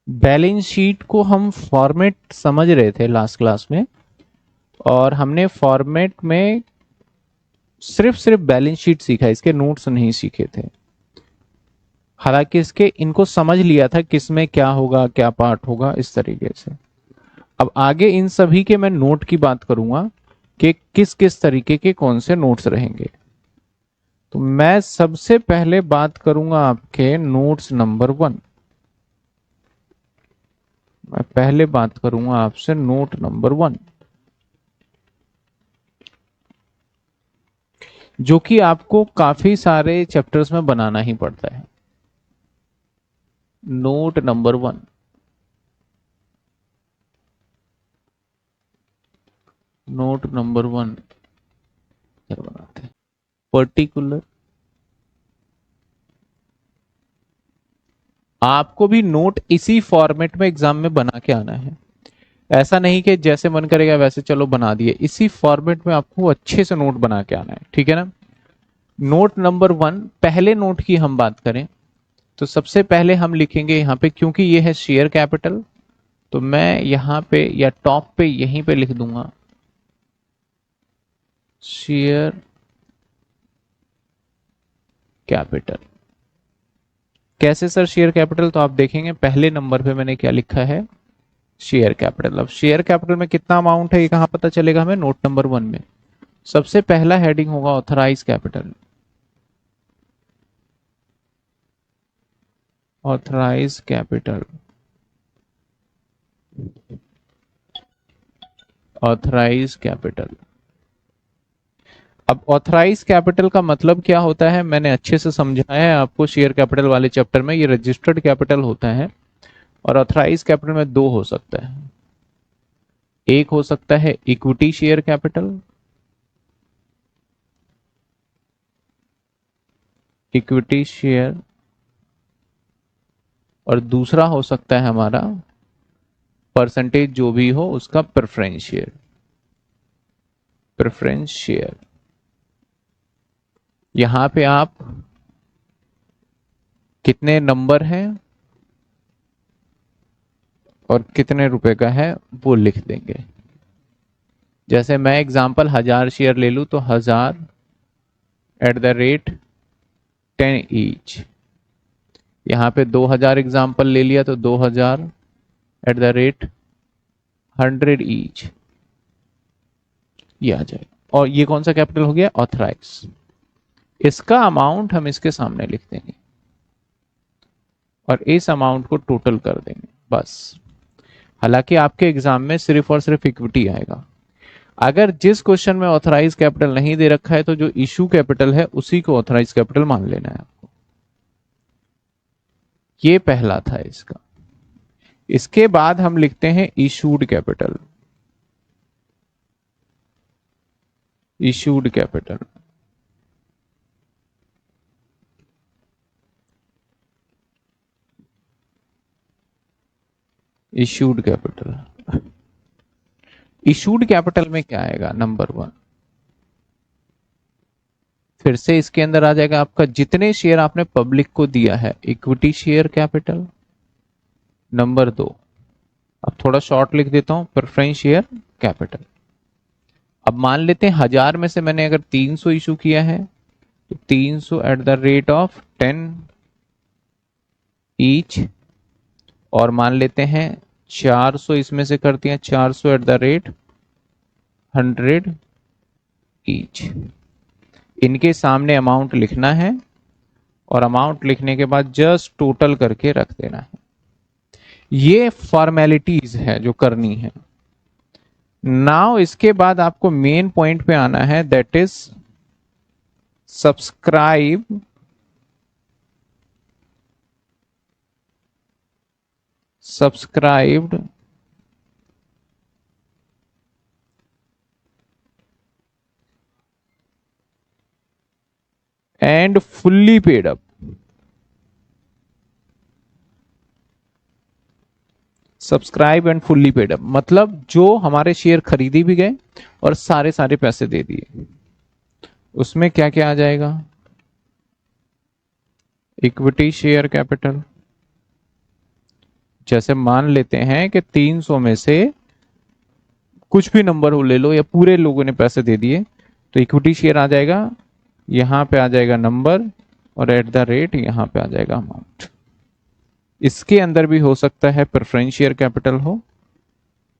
Balance sheet को हम format समझ रहे थे लास्ट क्लास में, और हमने फॉर्मेट में सिर्फ बैलेंस शीट सीखा, इसके नोट्स नहीं सीखे थे। हालांकि इसके इनको समझ लिया था किसमें क्या होगा, क्या पार्ट होगा, इस तरीके से। अब आगे इन सभी के मैं नोट की बात करूंगा कि किस किस तरीके के कौन से नोट्स रहेंगे। तो मैं सबसे पहले बात करूंगा आपके नोट्स नंबर 1। मैं पहले बात करूंगा आपसे नोट नंबर 1, जो कि आपको काफी सारे चैप्टर्स में बनाना ही पड़ता है। नोट नंबर 1, नोट नंबर 1 बनाते हैं। पर्टिकुलर, आपको भी नोट इसी फॉर्मेट में एग्जाम में बना के आना है। ऐसा नहीं कि जैसे मन करेगा वैसे चलो बना दिए, इसी फॉर्मेट में आपको अच्छे से नोट बना के आना है, ठीक है ना। नोट नंबर 1, पहले नोट की हम बात करें तो सबसे पहले हम लिखेंगे यहाँ पे, क्योंकि ये है शेयर कैपिटल, तो मैं यहाँ पे या टॉप पे यहीं पे लिख दूंगा शेयर कैपिटल। कैसे सर शेयर कैपिटल, तो आप देखेंगे पहले नंबर पे मैंने क्या लिखा है, शेयर कैपिटल। अब शेयर कैपिटल में कितना अमाउंट है ये कहां पता चलेगा हमें, नोट नंबर 1 में। सबसे पहला हेडिंग होगा authorise capital. Authorise capital, authorise capital. अब ऑथराइज कैपिटल का मतलब क्या होता है मैंने अच्छे से समझाया है आपको शेयर कैपिटल वाले चैप्टर में। ये रजिस्टर्ड कैपिटल होता है, और ऑथराइज कैपिटल में दो हो सकता है। एक हो सकता है equity share capital, equity share, और दूसरा हो सकता है हमारा परसेंटेज जो भी हो उसका प्रेफरेंस शेयर, प्रेफरेंस शेयर। यहां पे आप कितने नंबर हैं और कितने रुपए का है वो लिख देंगे। जैसे मैं एग्जांपल 1000 शेयर ले लूं तो 1000 @ 10 ईच। यहाँ पे 2000 एग्जाम्पल ले लिया तो 2000 @ 100 ईच, ये आ जाए। और ये कौन सा कैपिटल हो गया, ऑथराइज। इसका अमाउंट हम इसके सामने लिख देंगे और इस अमाउंट को टोटल कर देंगे, बस। हालांकि आपके एग्जाम में सिर्फ और सिर्फ इक्विटी आएगा। अगर जिस क्वेश्चन में ऑथराइज कैपिटल नहीं दे रखा है तो जो इशू कैपिटल है उसी को ऑथराइज कैपिटल मान लेना है आपको। ये पहला था इसका। इसके बाद हम लिखते हैं issued capital, issued capital. Issued capital, issued capital में क्या आएगा, नंबर 1, फिर से इसके अंदर आ जाएगा आपका जितने शेयर आपने पब्लिक को दिया है, इक्विटी शेयर कैपिटल। नंबर 2, अब थोड़ा शॉर्ट लिख देता हूं, प्रेफरेंस शेयर कैपिटल। अब मान लेते हैं 1000 में से मैंने अगर 300 इशू किया है तो 300 @10 ईच, और मान लेते हैं 400 इसमें से करते हैं 400 @100 ईच। इनके सामने अमाउंट लिखना है और अमाउंट लिखने के बाद जस्ट टोटल करके रख देना है। ये फॉर्मेलिटीज है जो करनी है। नाउ इसके बाद आपको मेन पॉइंट पे आना है, that is subscribe, subscribed and fully paid up. Subscribe and fully paid up मतलब जो हमारे शेयर खरीदे भी गए और सारे सारे पैसे दे दिए। उसमें क्या क्या आ जाएगा, इक्विटी शेयर कैपिटल, जैसे मान लेते हैं कि 300 में से कुछ भी नंबर हो ले लो या पूरे लोगों ने पैसे दे दिए, तो इक्विटी शेयर आ जाएगा, यहां पे आ जाएगा नंबर, और एट द रेट यहां पे आ जाएगा अमाउंट। इसके अंदर भी हो सकता है प्रेफरेंस शेयर कैपिटल हो,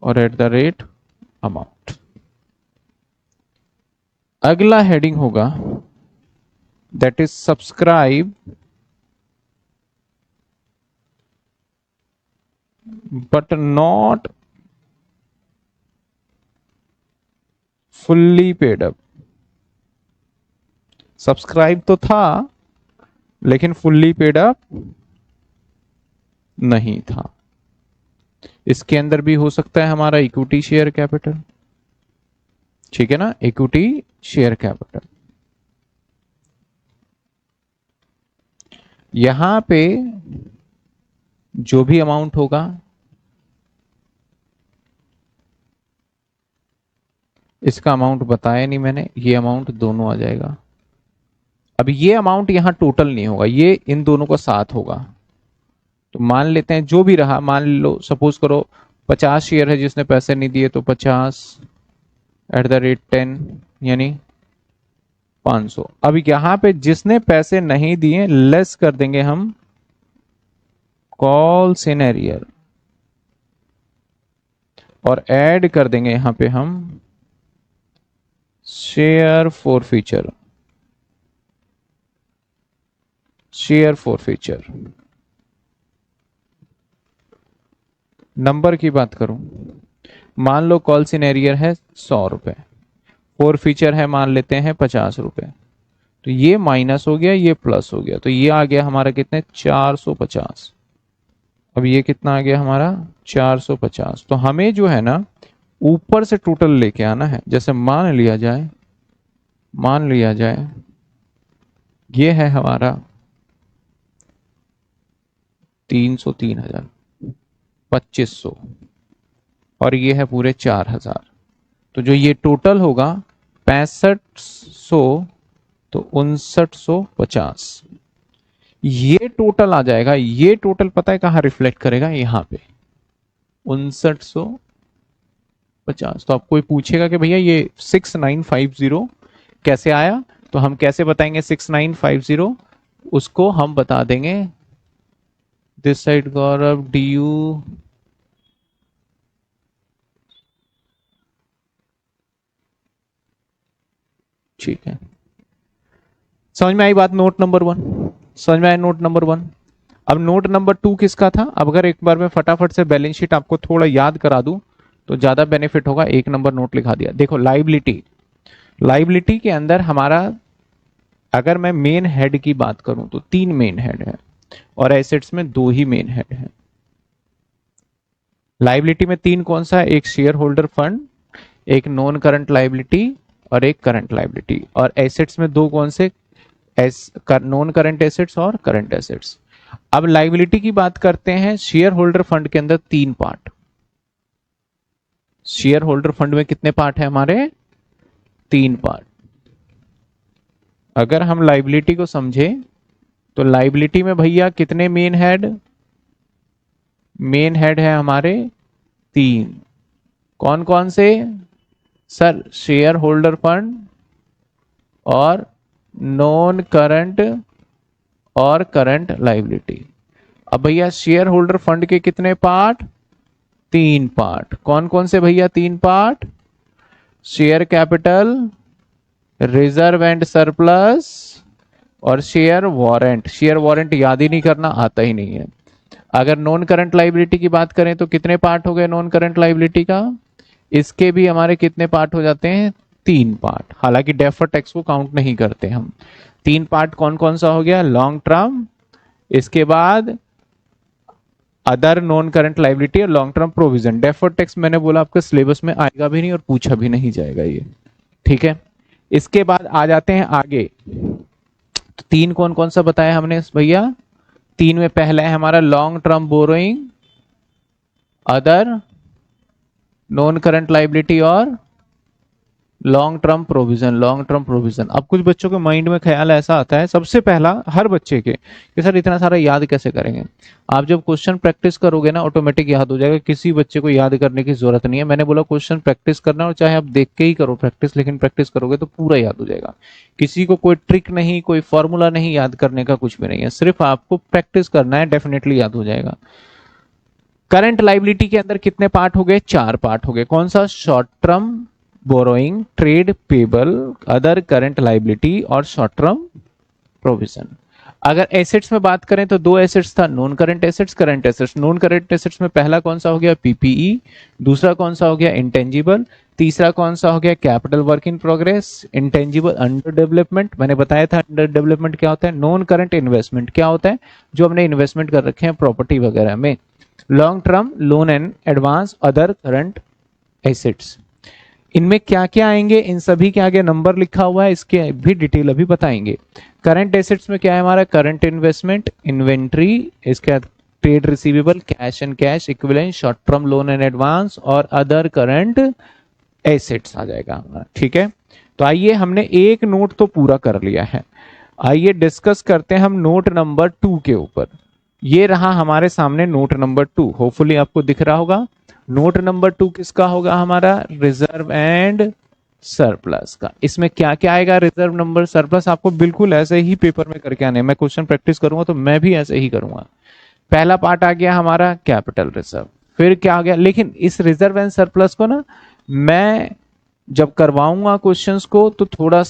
और एट द रेट अमाउंट। अगला हेडिंग होगा that is subscribe but not fully paid up. Subscribe तो था लेकिन फुल्ली पेड अप नहीं था। इसके अंदर भी हो सकता है हमारा इक्विटी शेयर कैपिटल, ठीक है ना, इक्विटी शेयर कैपिटल। यहां पे जो भी अमाउंट होगा इसका अमाउंट बताया नहीं मैंने, ये अमाउंट दोनों आ जाएगा। अब ये अमाउंट यहां टोटल नहीं होगा, ये इन दोनों का साथ होगा। तो मान लेते हैं जो भी रहा, मान लो सपोज करो 50 शेयर है जिसने पैसे नहीं दिए, तो 50 एट द रेट 10 यानी 500। अब यहां पे जिसने पैसे नहीं दिए लेस कर देंगे हम कॉल सिनेरियर, और ऐड कर देंगे यहां पे हम share for feature, share for feature. Number की बात करूं, मान लो कॉल सिनेरियर है 100 रुपए, फॉर फीचर है मान लेते हैं 50 रुपए, तो ये माइनस हो गया, ये प्लस हो गया, तो ये आ गया हमारा कितने 450। अब ये कितना आ गया हमारा 450। तो हमें जो है ना ऊपर से टोटल लेके आना है। जैसे मान लिया जाए ये है हमारा 300, 3000, 2500, और ये है पूरे 4000। तो जो ये टोटल होगा 6500, तो 5950 ये टोटल आ जाएगा। ये टोटल पता है कहां रिफ्लेक्ट करेगा, यहां पे 5950। तो आप कोई पूछेगा कि भैया ये 6950 कैसे आया, तो हम कैसे बताएंगे 6950, उसको हम बता देंगे this side Gaurav D you, ठीक है, समझ में आई बात। नोट नंबर 1 समझ में आया, नोट नंबर 1। अब नोट नंबर 2 किसका था, अब अगर एक बार मैं फटाफट से बैलेंस शीट आपको थोड़ा याद करा दूं तो ज्यादा बेनिफिट होगा। 1 नंबर नोट लिखा दिया, देखो लाइबिलिटी, लाइबिलिटी के अंदर हमारा अगर मैं मेन हेड की बात करूं तो 3 मेन हेड है, और एसेट्स में 2 ही मेन हेड है। लाइबिलिटी में 3 कौन सा है, एक शेयर होल्डर फंड, एक नॉन करंट लाइबिलिटी, और एक करंट लाइबिलिटी। और एसेट्स में 2 कौन से, नॉन करंट एसेट्स और करंट एसेट्स। अब लाइबिलिटी की बात करते हैं, शेयर होल्डर फंड के अंदर 3 पार्ट। शेयर होल्डर फंड में कितने पार्ट है हमारे, 3 पार्ट। अगर हम लाइबिलिटी को समझे तो लाइबिलिटी में भैया कितने मेन हेड, मेन हेड है हमारे 3। कौन कौन से सर, शेयर होल्डर फंड और नॉन करंट और करंट लाइबिलिटी। अब भैया शेयर होल्डर फंड के कितने पार्ट, 3 पार्ट। कौन कौन से भैया 3 part, share capital, reserve and surplus, और शेयर वारंट। शेयर वारंट याद ही नहीं करना, आता ही नहीं है। अगर नॉन करंट लाइबिलिटी की बात करें तो कितने पार्ट हो गए नॉन करंट लाइबिलिटी का, इसके भी हमारे कितने पार्ट हो जाते हैं, 3 पार्ट। हालांकि डेफर्ड टैक्स को काउंट नहीं करते हम। 3 पार्ट कौन कौन सा हो गया, लॉन्ग टर्म, इसके बाद अदर नॉन करंट लाइबिलिटी और long term provision. Deferred tax मैंने बोला आपके सिलेबस में आएगा भी नहीं और पूछा भी नहीं जाएगा ये, ठीक है। इसके बाद आ जाते हैं आगे, तो 3 कौन कौन सा बताया हमने भैया, 3 में पहला है हमारा long term borrowing, other non current liability और long term provision, long term provision. अब कुछ बच्चों के माइंड में ख्याल ऐसा आता है सबसे पहला हर बच्चे के कि सर इतना सारा याद कैसे करेंगे। आप जब क्वेश्चन प्रैक्टिस करोगे ना ऑटोमेटिक याद हो जाएगा, किसी बच्चे को याद करने की जरूरत नहीं है। मैंने बोला क्वेश्चन प्रैक्टिस करना, और चाहे आप देख के ही करो प्रैक्टिस, लेकिन प्रैक्टिस करोगे तो पूरा याद हो जाएगा। किसी को कोई ट्रिक नहीं, कोई फॉर्मूला नहीं, याद करने का कुछ भी नहीं है, सिर्फ आपको प्रैक्टिस करना है, डेफिनेटली याद हो जाएगा। करंट लाइबिलिटी के अंदर कितने पार्ट हो गए? 4 पार्ट हो गए। कौन सा? Short term borrowing, trade payable, other current liability और शॉर्ट टर्म प्रोविजन। अगर एसेट्स में बात करें तो 2 एसेट्स था, non current assets, current assets. Non current assets में पहला कौन सा हो गया? पीपीई। दूसरा कौन सा हो गया? इंटेंजिबल। तीसरा कौन सा हो गया? Capital work in progress. Intangible under development, मैंने बताया था अंडर डेवलपमेंट क्या होता है। नॉन करंट इन्वेस्टमेंट क्या होता है? जो हमने इन्वेस्टमेंट कर रखे हैं प्रॉपर्टी वगैरह में। Long term loan and advance, other current assets. इनमें क्या क्या आएंगे? इन सभी के आगे नंबर लिखा हुआ है, इसके भी डिटेल अभी बताएंगे। करंट एसेट्स में क्या है हमारा? करंट इन्वेस्टमेंट, इन्वेंट्री, इसके बाद trade receivable, cash and cash equivalent, short term loan and advance और अदर करंट एसेट्स आ जाएगा हमारा। ठीक है, तो आइए हमने एक नोट तो पूरा कर लिया है, आइए डिस्कस करते हैं हम नोट नंबर 2 के ऊपर। ये रहा हमारे सामने नोट नंबर 2, होपफुली आपको दिख रहा होगा। नोट नंबर 2 किसका होगा? हमारा रिजर्व एंड सरप्लस का। इसमें क्या क्या आएगा? रिजर्व नंबर सरप्लस आपको बिल्कुल ऐसे ही पेपर में करके आने। मैं क्वेश्चन प्रैक्टिस करूंगा तो मैं भी ऐसे ही करूंगा। पहला पार्ट आ गया हमारा कैपिटल रिजर्व, फिर क्या आ गया? लेकिन इस रिजर्व एंड सरप्लस को ना मैं जब करवाऊंगा क्वेश्चंस को तो थोड़ा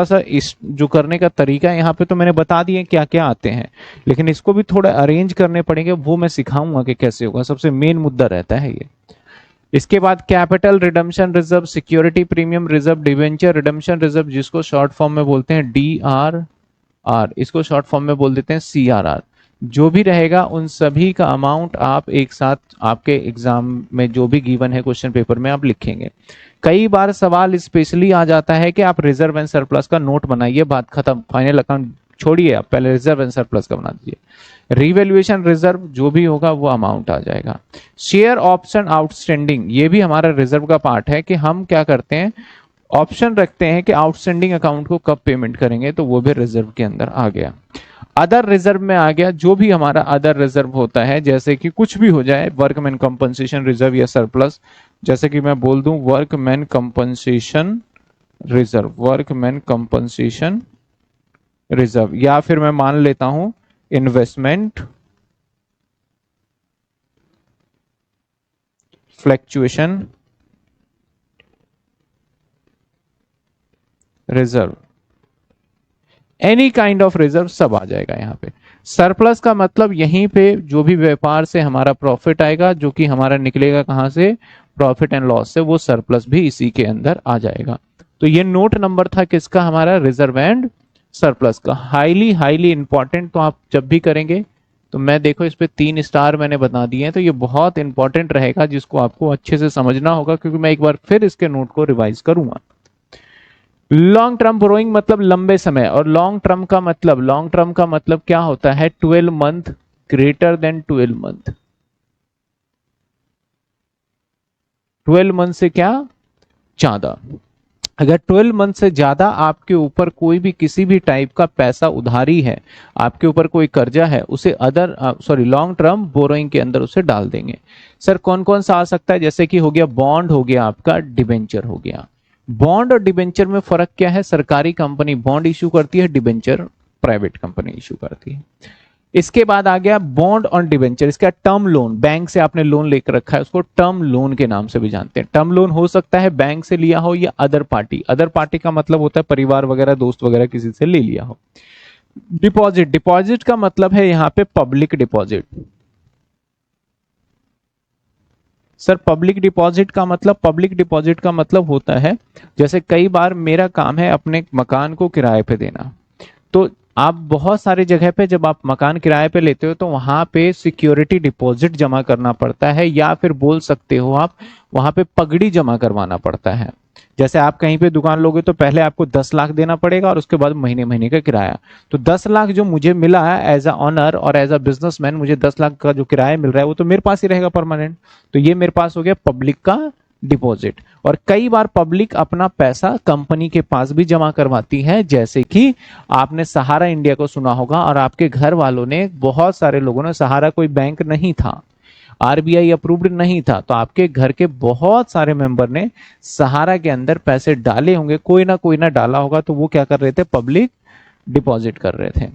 सा इस जो करने का तरीका है यहाँ पे तो मैंने बता दिए क्या क्या आते हैं, लेकिन इसको भी थोड़ा अरेंज करने पड़ेंगे, वो मैं सिखाऊंगा कि कैसे होगा। सबसे मेन मुद्दा रहता है ये। इसके बाद capital redemption reserve, security premium reserve, debenture redemption reserve, जिसको शॉर्ट फॉर्म में बोलते हैं DRR, इसको शॉर्ट फॉर्म में बोल देते हैं CRR। जो भी रहेगा उन सभी का अमाउंट आप एक साथ आपके एग्जाम में जो भी गिवन है क्वेश्चन पेपर में आप लिखेंगे। कई बार सवाल स्पेशली आ जाता है कि आप रिजर्व एंड सरप्लस का नोट बनाइए, बात खत्म, फाइनल अकाउंट छोड़िए, आप पहले रिजर्व एंड सरप्लस का बना दीजिए। रिवैल्यूएशन रिजर्व जो भी होगा वो अमाउंट आ जाएगा। शेयर ऑप्शन आउटस्टैंडिंग, ये भी हमारा रिजर्व का पार्ट है कि हम क्या करते हैं, ऑप्शन रखते हैं कि आउटस्टैंडिंग अकाउंट को कब पेमेंट करेंगे, तो वो भी रिजर्व के अंदर आ गया। अदर रिजर्व में आ गया जो भी हमारा अदर रिजर्व होता है, जैसे कि कुछ भी हो जाए, वर्कमैन कंपनसेशन रिजर्व या सरप्लस, जैसे कि मैं बोल दूं workman compensation reserve, workman compensation reserve, या फिर मैं मान लेता हूं investment fluctuation reserve, any kind of reserve सब आ जाएगा यहाँ पे। सरप्लस का मतलब यहीं पे जो भी व्यापार से हमारा प्रॉफिट आएगा, जो कि हमारा निकलेगा कहां से? प्रॉफिट एंड लॉस से, वो सरप्लस भी इसी के अंदर आ जाएगा। तो ये नोट नंबर था किसका? हमारा रिजर्व एंड सरप्लस का। हाईली हाईली इंपॉर्टेंट, तो आप जब भी करेंगे तो मैं देखो इस पे 3 स्टार मैंने बता दिए हैं, तो ये बहुत इंपॉर्टेंट रहेगा जिसको आपको अच्छे से समझना होगा, क्योंकि मैं एक बार फिर इसके नोट को रिवाइज करूंगा। लॉन्ग टर्म बोरोइंग मतलब लंबे समय, और लॉन्ग टर्म का मतलब क्या होता है? 12 month, greater than 12 month. 12 month से क्या? ज्यादा। अगर 12 मंथ से ज्यादा आपके ऊपर कोई भी किसी भी टाइप का पैसा उधारी है, आपके ऊपर कोई कर्जा है, उसे लॉन्ग टर्म बोरोइंग के अंदर उसे डाल देंगे। सर कौन कौन सा आ सकता है? जैसे कि हो गया बॉन्ड, हो गया आपका डिबेंचर हो गया। बॉन्ड और डिबेंचर में फर्क क्या है? सरकारी कंपनी बॉन्ड इशू करती है, डिबेंचर प्राइवेट कंपनी इशू करती है। इसके बाद आ गया बॉन्ड और डिबेंचर, इसका टर्म लोन, बैंक से आपने लोन लेकर रखा है उसको टर्म लोन के नाम से भी जानते हैं। टर्म लोन हो सकता है बैंक से लिया हो या अदर पार्टी, अदर पार्टी का मतलब होता है परिवार वगैरह, दोस्त वगैरह किसी से ले लिया हो। डिपॉजिट, डिपॉजिट का मतलब है यहाँ पे public deposit. Sir public deposit का मतलब होता है, जैसे कई बार मेरा काम है अपने मकान को किराए पे देना, तो आप बहुत सारी जगह पे जब आप मकान किराए पे लेते हो तो वहां पे सिक्योरिटी डिपॉजिट जमा करना पड़ता है, या फिर बोल सकते हो आप वहां पे पगड़ी जमा करवाना पड़ता है। जैसे आप कहीं पे दुकान लोगे तो पहले आपको 10 लाख देना पड़ेगा और उसके बाद महीने महीने का किराया। तो 10 लाख जो मुझे मिला है एज अ ऑनर और एज अ बिजनेसमैन, मुझे 10 लाख का जो किराया मिल रहा है वो तो मेरे पास ही रहेगा परमानेंट। तो ये मेरे पास हो गया पब्लिक का डिपॉजिट। और कई बार पब्लिक अपना पैसा कंपनी के पास भी जमा करवाती है, जैसे कि आपने सहारा इंडिया को सुना होगा, और आपके घर वालों ने, बहुत सारे लोगों ने, सहारा कोई बैंक नहीं था, आरबीआई अप्रूव्ड नहीं था, तो आपके घर के बहुत सारे मेंबर ने सहारा के अंदर पैसे डाले होंगे, कोई ना डाला होगा, तो वो क्या कर रहे थे, पब्लिक डिपॉजिट कर रहे थे।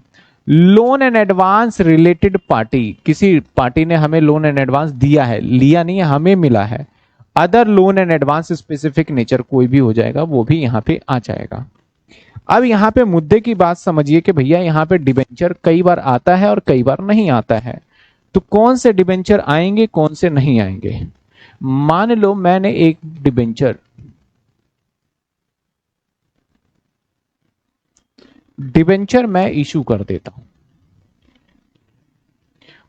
Loan and advance related party, किसी पार्टी ने हमें लोन एंड एडवांस दिया है, लिया नहीं है, हमें मिला है। Other loan and advance specific nature कोई भी हो जाएगा, वो भी यहां पे आ जाएगा। अब यहां पे मुद्दे की बात समझिए कि भैया यहां पे डिबेंचर कई बार आता है और कई बार नहीं आता है, तो कौन से डिबेंचर आएंगे, कौन से नहीं आएंगे। मान लो मैंने एक डिबेंचर मैं इशू कर देता हूं,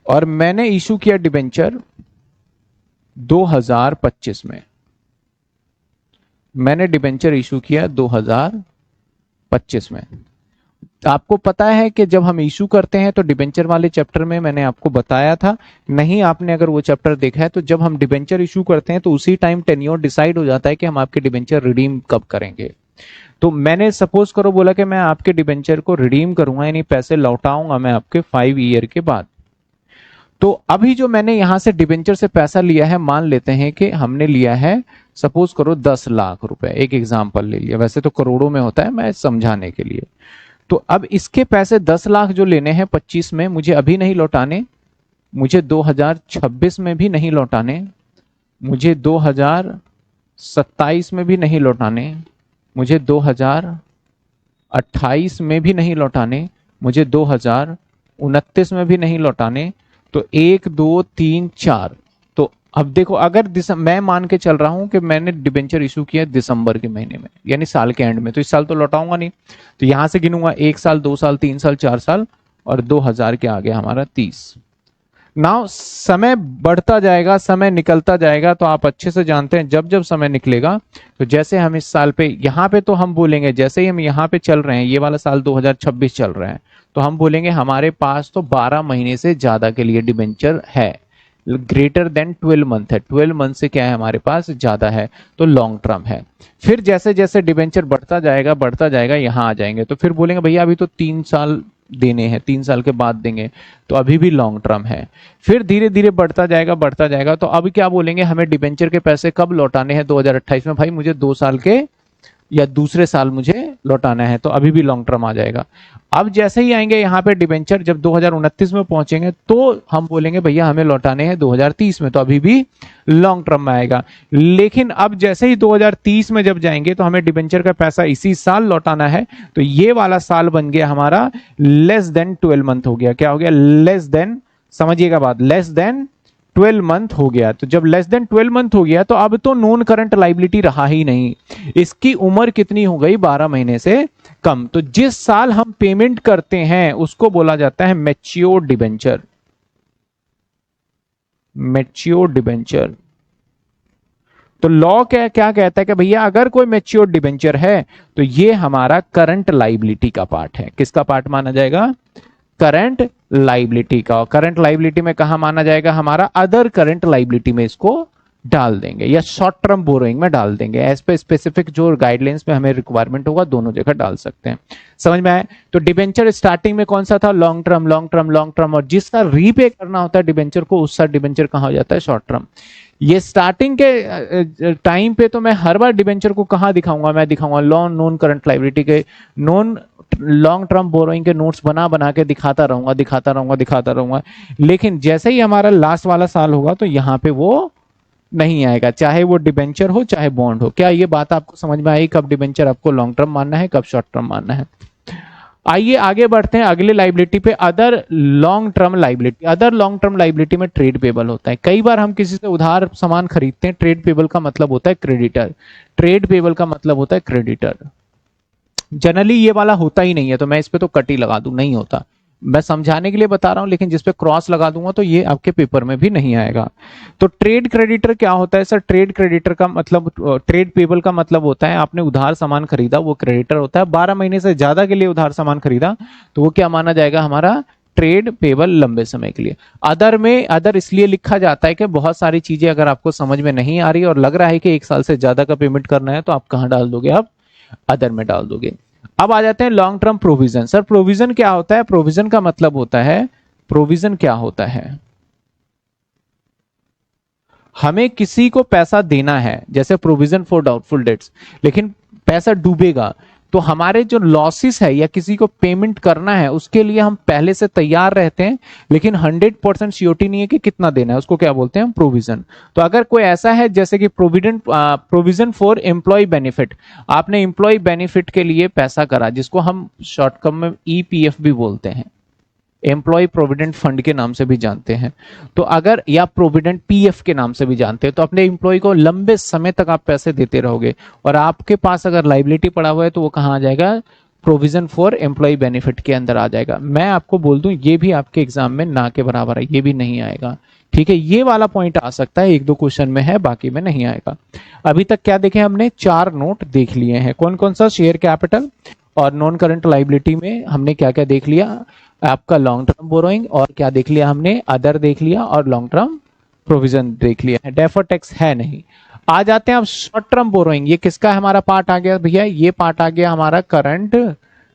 और मैंने इशू किया डिबेंचर 2025 में, मैंने डिबेंचर इशू किया 2025 में। आपको पता है कि जब हम इशू करते हैं तो डिबेंचर वाले चैप्टर में मैंने आपको बताया था, नहीं आपने अगर वो चैप्टर देखा है, तो जब हम डिबेंचर इशू करते हैं तो उसी टाइम टेन्योर डिसाइड हो जाता है कि हम आपके डिबेंचर रिडीम कब करेंगे। तो मैंने सपोज करो बोला कि मैं आपके डिबेंचर को रिडीम करूंगा, यानी पैसे लौटाऊंगा मैं आपके 5 ईयर के बाद। तो अभी जो मैंने यहां से डिबेंचर से पैसा लिया है, मान लेते हैं कि हमने लिया है सपोज करो 10 लाख रुपए, एक एग्जाम्पल ले लिया, वैसे तो करोड़ों में होता है, मैं समझाने के लिए। तो अब इसके पैसे 10 लाख जो लेने हैं 25 में, मुझे अभी नहीं लौटाने, मुझे 2026 में भी नहीं लौटाने, मुझे 2027 में भी नहीं लौटाने, मुझे 2028 में भी नहीं लौटाने, मुझे 2029 में भी नहीं लौटाने। तो 1 2 3 4, तो अब देखो, अगर मैं मान के चल रहा हूं कि मैंने डिबेंचर इशू किया दिसंबर के महीने में, यानी साल के एंड में, तो इस साल तो लौटाऊंगा नहीं, तो यहां से गिनूंगा 1 साल 2 साल 3 साल 4 साल, और 2000 के आगे हमारा 30। नाउ समय बढ़ता जाएगा, समय निकलता जाएगा, तो आप अच्छे से जानते हैं जब जब समय निकलेगा, तो जैसे हम इस साल पे, यहाँ पे तो हम बोलेंगे, जैसे ही हम यहाँ पे चल रहे हैं, ये वाला साल 2026 चल रहा है, तो हम बोलेंगे हमारे पास तो 12 महीने से ज्यादा के लिए डिबेंचर है, ग्रेटर देन 12 मंथ है, 12 मंथ से क्या है हमारे पास ज्यादा है, तो लॉन्ग टर्म है। फिर जैसे जैसे डिबेंचर बढ़ता जाएगा, यहाँ आ जाएंगे, तो फिर बोलेंगे भैया अभी तो 3 साल देने हैं, 3 साल के बाद देंगे, तो अभी भी लॉन्ग टर्म है। फिर धीरे धीरे बढ़ता जाएगा, तो अब क्या बोलेंगे, हमें डिबेंचर के पैसे कब लौटाने हैं, 2028 में, भाई मुझे 2 साल के या दूसरे साल मुझे लौटाना है, तो अभी भी लॉन्ग टर्म आ जाएगा। अब जैसे ही आएंगे यहाँ पे डिबेंचर, जब 2029 में पहुंचेंगे, तो हम बोलेंगे भैया हमें लौटाने हैं 2030 में, तो अभी भी लॉन्ग टर्म में आएगा। लेकिन अब जैसे ही 2030 में जब जाएंगे, तो हमें डिबेंचर का पैसा इसी साल लौटाना है, तो ये वाला साल बन गया हमारा लेस देन 12 मंथ हो गया। क्या हो गया, लेस देन, समझिएगा बात, लेस देन 12 मंथ हो गया। तो जब लेस देन 12 मंथ हो गया, तो अब तो नॉन करंट लाइबिलिटी रहा ही नहीं, इसकी उम्र कितनी हो गई, 12 महीने से कम। तो जिस साल हम पेमेंट करते हैं उसको बोला जाता है मैच्योर डिबेंचर, मैच्योर डिबेंचर। तो लॉ क्या क्या कहता है कि भैया अगर कोई मैच्योर डिबेंचर है, तो ये हमारा करंट लाइबिलिटी का पार्ट है। किसका पार्ट माना जाएगा, करंट लाइबिलिटी का। करंट लाइबिलिटी में कहा माना जाएगा, हमारा अदर करंट लाइबिलिटी में इसको डाल देंगे, या शॉर्ट टर्म बोरोइंग में डाल देंगे, एज पे स्पेसिफिक जो गाइडलाइंस में हमें रिक्वायरमेंट होगा, दोनों जगह डाल सकते हैं। समझ में आए। तो डिबेंचर स्टार्टिंग में कौन सा था, long term, long term, long term, और जिसका रीपे करना होता है डिबेंचर को, उसका डिबेंचर कहा जाता है शॉर्ट टर्म। ये स्टार्टिंग के टाइम पे तो मैं हर बार डिबेंचर को कहाँ दिखाऊंगा, मैं दिखाऊंगा लोन, नॉन करंट लाइबिलिटी के, नॉन लॉन्ग टर्म बोरोइंग के नोट्स बना के दिखाता रहूंगा। लेकिन जैसे ही हमारा लास्ट वाला साल होगा, तो यहाँ पे वो नहीं आएगा, चाहे वो डिबेंचर हो चाहे बॉन्ड हो। क्या ये बात आपको समझ में आई, कब डिबेंचर आपको लॉन्ग टर्म मानना है, कब शॉर्ट टर्म मानना है। आइए आगे बढ़ते हैं अगले लाइबिलिटी पे, other long term liability. Other long term liability में ट्रेड पेबल होता है। कई बार हम किसी से उधार सामान खरीदते हैं, ट्रेड पेबल का मतलब होता है क्रेडिटर, ट्रेड पेबल का मतलब होता है क्रेडिटर। जनरली ये वाला होता ही नहीं है, तो मैं इस पे तो कट ही लगा दूं, नहीं होता, मैं समझाने के लिए बता रहा हूं, लेकिन जिस पे क्रॉस लगा दूंगा तो ये आपके पेपर में भी नहीं आएगा। तो ट्रेड क्रेडिटर क्या होता है सर, ट्रेड क्रेडिटर का मतलब, ट्रेड पेबल का मतलब होता है आपने उधार सामान खरीदा, वो क्रेडिटर होता है। 12 महीने से ज्यादा के लिए उधार सामान खरीदा, तो वो क्या माना जाएगा, हमारा ट्रेड पेबल लंबे समय के लिए। अदर में अदर इसलिए लिखा जाता है कि बहुत सारी चीजें अगर आपको समझ में नहीं आ रही और लग रहा है कि 1 साल से ज्यादा का पेमेंट करना है तो आप कहां डाल दोगे, आप अदर में डाल दोगे। अब आ जाते हैं long term provision. Sir provision क्या होता है? प्रोविजन का मतलब होता है, प्रोविजन क्या होता है? हमें किसी को पैसा देना है, जैसे प्रोविजन फॉर डाउटफुल डेट्स, लेकिन पैसा डूबेगा तो हमारे जो लॉसेस है या किसी को पेमेंट करना है उसके लिए हम पहले से तैयार रहते हैं, लेकिन 100% श्योरिटी नहीं है कि कितना देना है, उसको क्या बोलते हैं? प्रोविजन। तो अगर कोई ऐसा है जैसे कि प्रोविजन फॉर एम्प्लॉय बेनिफिट, आपने एम्प्लॉय बेनिफिट के लिए पैसा करा, जिसको हम शॉर्टकम में ईपीएफ भी बोलते हैं, एम्प्लॉय प्रोविडेंट फंड के नाम से भी जानते हैं, तो अगर या प्रोविडेंट पीएफ के नाम से भी जानते हैं, तो अपने एम्प्लॉय को लंबे समय तक आप पैसे देते रहोगे और आपके पास अगर लाइबिलिटी पड़ा हुआ है तो वो कहाँ आ जाएगा? प्रोविजन फॉर एम्प्लॉय बेनिफिट के अंदर आ जाएगा। मैं आपको बोल दूं ये भी आपके एग्जाम में ना के बराबर है, ये भी नहीं आएगा। ठीक है, ये वाला पॉइंट आ सकता है, 1-2 क्वेश्चन में है, बाकी में नहीं आएगा। अभी तक क्या देखे हमने? 4 नोट देख लिए हैं। कौन कौन सा? शेयर कैपिटल और नॉन करंट लाइबिलिटी में हमने क्या क्या देख लिया? आपका लॉन्ग टर्म बोरोइंग, और क्या देख लिया हमने? अदर देख लिया और लॉन्ग टर्म प्रोविजन देख लिया है। डेफर्ड टैक्स है नहीं। आ जाते हैं अब शॉर्ट टर्म बोरोइंग। ये किसका हमारा पार्ट आ गया भैया? ये पार्ट आ गया हमारा current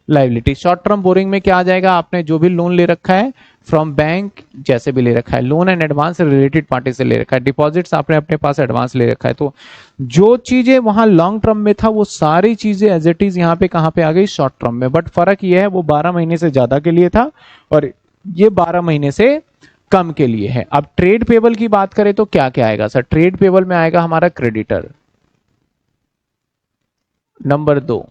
liability. Short term borrowing में क्या आ जाएगा? आपने जो भी लोन ले रखा है फ्रॉम बैंक, जैसे भी ले रखा है, loan and advance related party से ले रखा है, डिपॉजिट्स आपने अपने पास एडवांस ले रखा है, तो जो चीजें वहां लॉन्ग टर्म में था वो सारी चीजें एज इट इज यहाँ पे कहां पे आ गई? शॉर्ट टर्म में। बट फर्क ये है वो 12 महीने से ज्यादा के लिए था और ये 12 महीने से कम के लिए है। अब ट्रेड पेबल की बात करें तो क्या क्या आएगा सर? ट्रेड पेबल में आएगा हमारा क्रेडिटर, नंबर 2,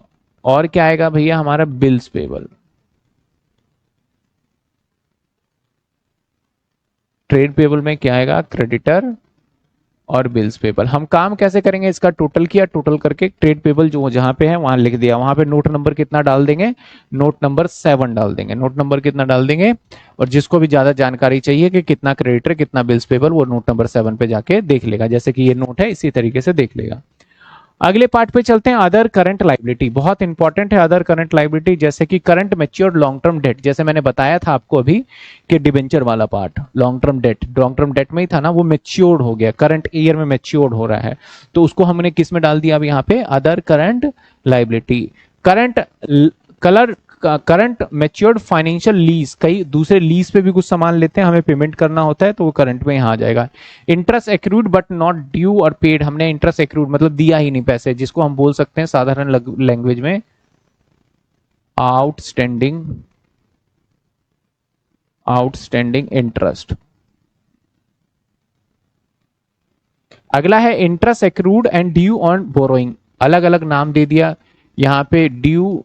और क्या आएगा भैया? हमारा बिल्स पेबल। ट्रेड पेबल में क्या आएगा? क्रेडिटर और बिल्स पेबल। हम काम कैसे करेंगे? इसका टोटल किया, टोटल करके ट्रेड पेबल जो जहां पे है वहां लिख दिया, वहां पे नोट नंबर कितना डाल देंगे? नोट नंबर 7 डाल देंगे। नोट नंबर कितना डाल देंगे? और जिसको भी ज्यादा जानकारी चाहिए कि कितना क्रेडिटर कितना बिल्स पेबल, वो नोट नंबर 7 पे जाके देख लेगा। जैसे कि ये नोट है इसी तरीके से देख लेगा। अगले पार्ट पे चलते हैं, अदर करंट लाइबिलिटी। बहुत इंपॉर्टेंट है अदर करंट लाइबिलिटी, जैसे कि current matured long term debt. जैसे मैंने बताया था आपको अभी कि डिबेंचर वाला पार्ट, लॉन्ग टर्म डेट में ही था ना, वो मैच्योर्ड हो गया, करंट ईयर में मैच्योर्ड हो रहा है, तो उसको हमने किस में डाल दिया? अब यहाँ पे other current liability. Current matured financial lease, कई दूसरे लीज पे भी कुछ सामान लेते हैं, हमें पेमेंट करना होता है, तो वो करंट में यहाँ आ जाएगा। Interest accrued but not due और पेड, हमने इंटरेस्ट एक्रूड मतलब दिया ही नहीं पैसे, जिसको हम बोल सकते हैं साधारण लैंग्वेज में आउटस्टैंडिंग इंटरेस्ट। अगला है interest accrued and due on borrowing, अलग अलग नाम दे दिया यहाँ पे, due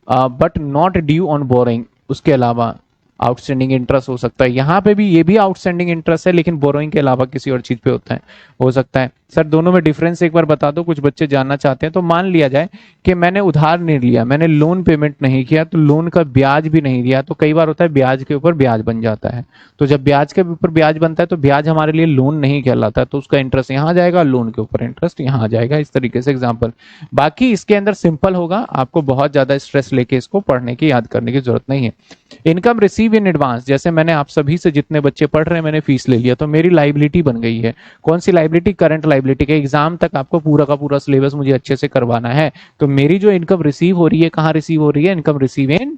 but not due on borrowing, उसके अलावा आउटस्टैंडिंग इंटरेस्ट हो सकता है। यहाँ पे भी ये भी आउटस्टैंडिंग इंटरेस्ट है, लेकिन बोरोइंग के अलावा किसी और चीज पे होता है, हो सकता है। सर दोनों में डिफरेंस एक बार बता दो, कुछ बच्चे जानना चाहते हैं। तो मान लिया जाए कि मैंने उधार नहीं लिया, मैंने लोन पेमेंट नहीं किया, तो लोन का ब्याज भी नहीं दिया, तो कई बार होता है ब्याज के ऊपर ब्याज बन जाता है। तो जब ब्याज के ऊपर ब्याज बनता है तो ब्याज हमारे लिए लोन नहीं कहलाता, तो उसका इंटरेस्ट यहाँ आ जाएगा, लोन के ऊपर इंटरेस्ट यहाँ आ जाएगा। इस तरीके से एग्जाम्पल। बाकी इसके अंदर सिंपल होगा, आपको बहुत ज्यादा स्ट्रेस लेके इसको पढ़ने की, याद करने की जरूरत नहीं है। इनकम रिसीव इन एडवांस, जैसे मैंने आप सभी से, जितने बच्चे पढ़ रहे हैं, मैंने फीस ले लिया, तो मेरी लाइबिलिटी बन गई है। कौन सी लाइबिलिटी? Current liability. के एग्जाम तक आपको पूरा का पूरा सिलेबस मुझे अच्छे से करवाना है, तो मेरी जो इनकम रिसीव हो रही है, कहां रिसीव हो रही है? इनकम रिसीव इन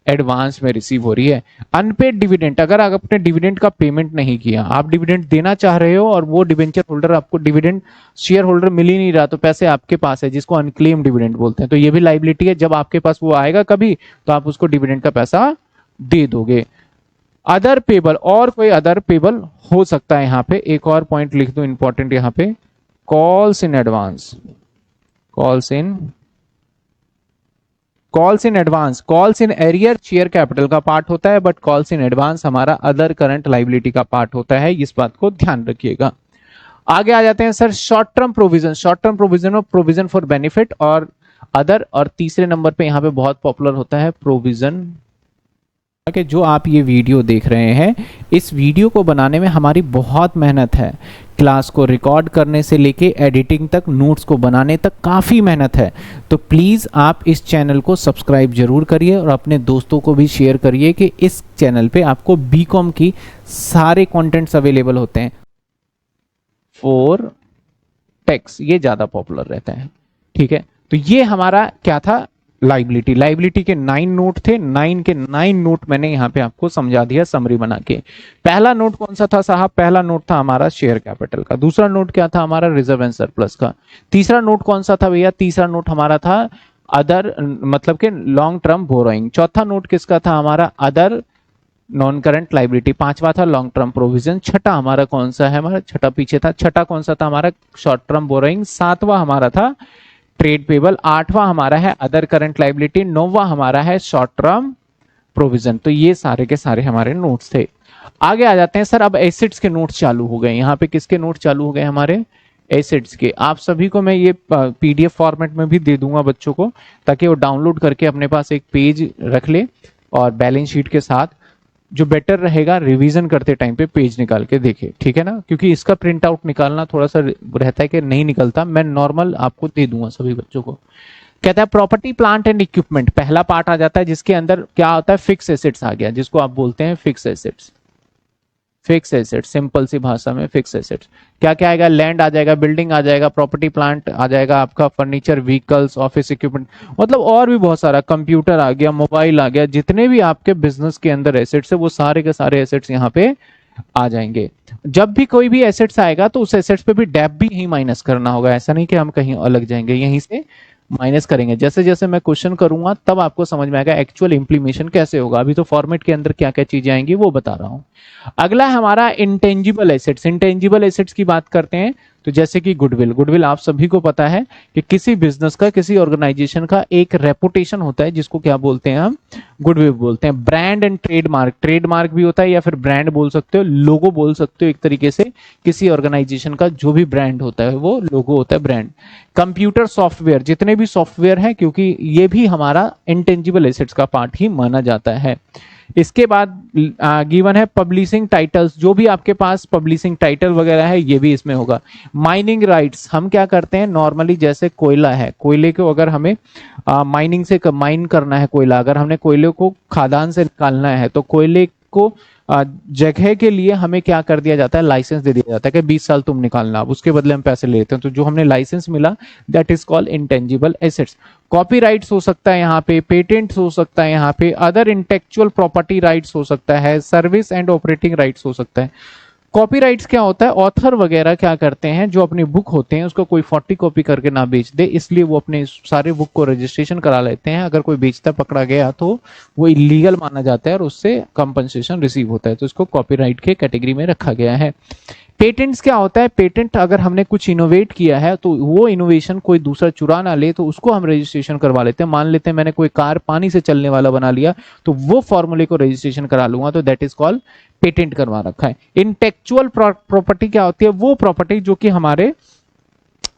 एडवांस में रिसीव हो रही है। अनपेड डिविडेंड, अगर आप अपने डिविडेंड का पेमेंट नहीं किया, आप डिविडेंड देना चाह रहे हो और वो डिवेंचर होल्डर आपको डिविडेंड, शेयर होल्डर मिल ही नहीं रहा, तो पैसे आपके पास है, जिसको अनक्लेम डिविडेंड बोलते हैं, तो ये भी लाइबिलिटी है। जब आपके पास वो आएगा कभी, तो आप उसको डिविडेंड का पैसा दे दोगे। अदर पेबल, और कोई अदर पेबल हो सकता है। यहाँ पे एक और पॉइंट लिख दो इंपॉर्टेंट, यहाँ पे calls in advance, calls in advance, calls in arrear share capital का पार्ट होता है, बट कॉल्स इन एडवांस हमारा अदर करंट लाइबिलिटी का पार्ट होता है, इस बात को ध्यान रखिएगा। आगे आ जाते हैं sir short term provision. Short term provision और प्रोविजन फॉर बेनिफिट और अदर, और तीसरे नंबर पे यहाँ पे बहुत पॉपुलर होता है प्रोविजन। कि जो आप ये वीडियो देख रहे हैं, इस वीडियो को बनाने में हमारी बहुत मेहनत है, क्लास को रिकॉर्ड करने से लेके एडिटिंग तक, नोट्स को बनाने तक काफ़ी मेहनत है। तो प्लीज़ आप इस चैनल को सब्सक्राइब जरूर करिए और अपने दोस्तों को भी शेयर करिए कि इस चैनल पे आपको बीकॉम की सारे कंटेंट्स अवेलेबल होते हैं। फॉर टैक्स ये ज़्यादा पॉपुलर रहता है, ठीक है। तो ये हमारा क्या था, लाइबिलिटी के 9 नोट थे, 9 के 9 नोट मैंने यहाँ पे आपको समझा दिया समरी बना के। पहला नोट कौन सा था साहब, पहला नोट था हमारा शेयर कैपिटल का। दूसरा नोट क्या था हमारा, रिजर्व एंड सरप्लस का। तीसरा नोट कौन सा था भैया, तीसरा नोट हमारा था अदर, मतलब के लॉन्ग टर्म बोरोइंग। चौथा नोट किसका था हमारा, अदर नॉन करंट लाइबिलिटी। पांचवा था लॉन्ग टर्म प्रोविजन। छठा हमारा कौन सा है, हमारा छठा पीछे था, छठा कौन सा था हमारा, शॉर्ट टर्म बोरोइंग। सातवां हमारा था ट्रेड पेबल। आठवां हमारा है अदर करंट लाइबिलिटी। नौवां हमारा है शॉर्ट टर्म प्रोविजन। तो ये सारे के सारे हमारे नोट्स थे। आगे आ जाते हैं सर, अब एसेट्स के नोट्स चालू हो गए। यहाँ पे किसके नोट्स चालू हो गए, हमारे एसेट्स के। आप सभी को मैं ये पीडीएफ फॉर्मेट में भी दे दूंगा बच्चों को, ताकि वो डाउनलोड करके अपने पास एक पेज रख ले और बैलेंस शीट के साथ। जो बेटर रहेगा, रिवीजन करते टाइम पे पेज निकाल के देखे, ठीक है ना, क्योंकि इसका प्रिंट आउट निकालना थोड़ा सा रहता है कि नहीं निकलता। मैं नॉर्मल आपको दे दूंगा सभी बच्चों को। कहता है प्रॉपर्टी प्लांट एंड इक्विपमेंट, पहला पार्ट आ जाता है जिसके अंदर क्या होता है, फिक्स एसेट्स आ गया, जिसको आप बोलते हैं fixed assets. Fixed assets, simple सी भाषा में फिक्स एसेट्स क्या क्या आएगा, लैंड आ जाएगा, बिल्डिंग आ जाएगा, प्रॉपर्टी प्लांट आ जाएगा, आपका फर्नीचर, व्हीकल्स, ऑफिस इक्विपमेंट, मतलब और भी बहुत सारा, कंप्यूटर आ गया, मोबाइल आ गया, जितने भी आपके बिजनेस के अंदर एसेट्स है वो सारे के सारे एसेट्स यहाँ पे आ जाएंगे। जब भी कोई भी एसेट्स आएगा तो उस एसेट्स पे भी डेप भी यही माइनस करना होगा, ऐसा नहीं कि हम कहीं अलग जाएंगे, यहीं से माइनस करेंगे। जैसे जैसे मैं क्वेश्चन करूंगा तब आपको समझ में आएगा एक्चुअल इंप्लीमेशन कैसे होगा। अभी तो फॉर्मेट के अंदर क्या क्या चीजें आएंगी वो बता रहा हूं। अगला हमारा इंटेंजिबल एसेट्स। इंटेंजिबल एसेट्स की बात करते हैं तो जैसे कि गुडविल। गुडविल आप सभी को पता है कि किसी बिजनेस का, किसी ऑर्गेनाइजेशन का एक रेपुटेशन होता है, जिसको क्या बोलते हैं हम, गुडविल बोलते हैं। ब्रांड एंड ट्रेडमार्क, ट्रेडमार्क भी होता है या फिर ब्रांड बोल सकते हो, लोगो बोल सकते हो एक तरीके से। किसी ऑर्गेनाइजेशन का जो भी ब्रांड होता है वो लोगो होता है, ब्रांड। कंप्यूटर सॉफ्टवेयर, जितने भी सॉफ्टवेयर हैं, क्योंकि ये भी हमारा इंटेंजिबल एसेट्स का पार्ट ही माना जाता है। इसके बाद गिवन है पब्लिशिंग टाइटल्स, जो भी आपके पास पब्लिशिंग टाइटल वगैरह है ये भी इसमें होगा। माइनिंग राइट्स, हम क्या करते हैं नॉर्मली, जैसे कोयला है, कोयले को अगर हमें माइनिंग से माइन करना है कोयला, अगर हमने कोयले को खादान से निकालना है तो कोयले को जगह के लिए हमें क्या कर दिया जाता है, लाइसेंस दे दिया जाता है कि 20 साल तुम निकालना, अब उसके बदले हम पैसे लेते हैं। तो जो हमने लाइसेंस मिला that is called intangible assets. Copyrights हो सकता है यहाँ पे, पेटेंट्स हो सकता है यहाँ पे, अदर इंटेलेक्चुअल प्रॉपर्टी राइट्स हो सकता है, सर्विस एंड ऑपरेटिंग राइट्स हो सकता है। कॉपीराइट्स क्या होता है, ऑथर वगैरह क्या करते हैं, जो अपनी बुक होते हैं उसको कोई 40 कॉपी करके ना बेच दे, इसलिए वो अपने सारे बुक को रजिस्ट्रेशन करा लेते हैं। अगर कोई बेचता पकड़ा गया तो वो इलीगल माना जाता है और उससे कंपनसेशन रिसीव होता है, तो इसको कॉपीराइट के कैटेगरी में रखा गया है। पेटेंट्स क्या होता है, पेटेंट अगर हमने कुछ इनोवेट किया है तो वो इनोवेशन कोई दूसरा चुरा ना ले तो उसको हम रजिस्ट्रेशन करवा लेते हैं। मान लेते हैं मैंने कोई कार पानी से चलने वाला बना लिया तो वो फॉर्मूले को रजिस्ट्रेशन करा लूंगा, तो दैट इज कॉल्ड पेटेंट करवा रखा है। इंटेलेक्चुअल प्रॉपर्टी क्या होती है, वो प्रॉपर्टी जो कि हमारे,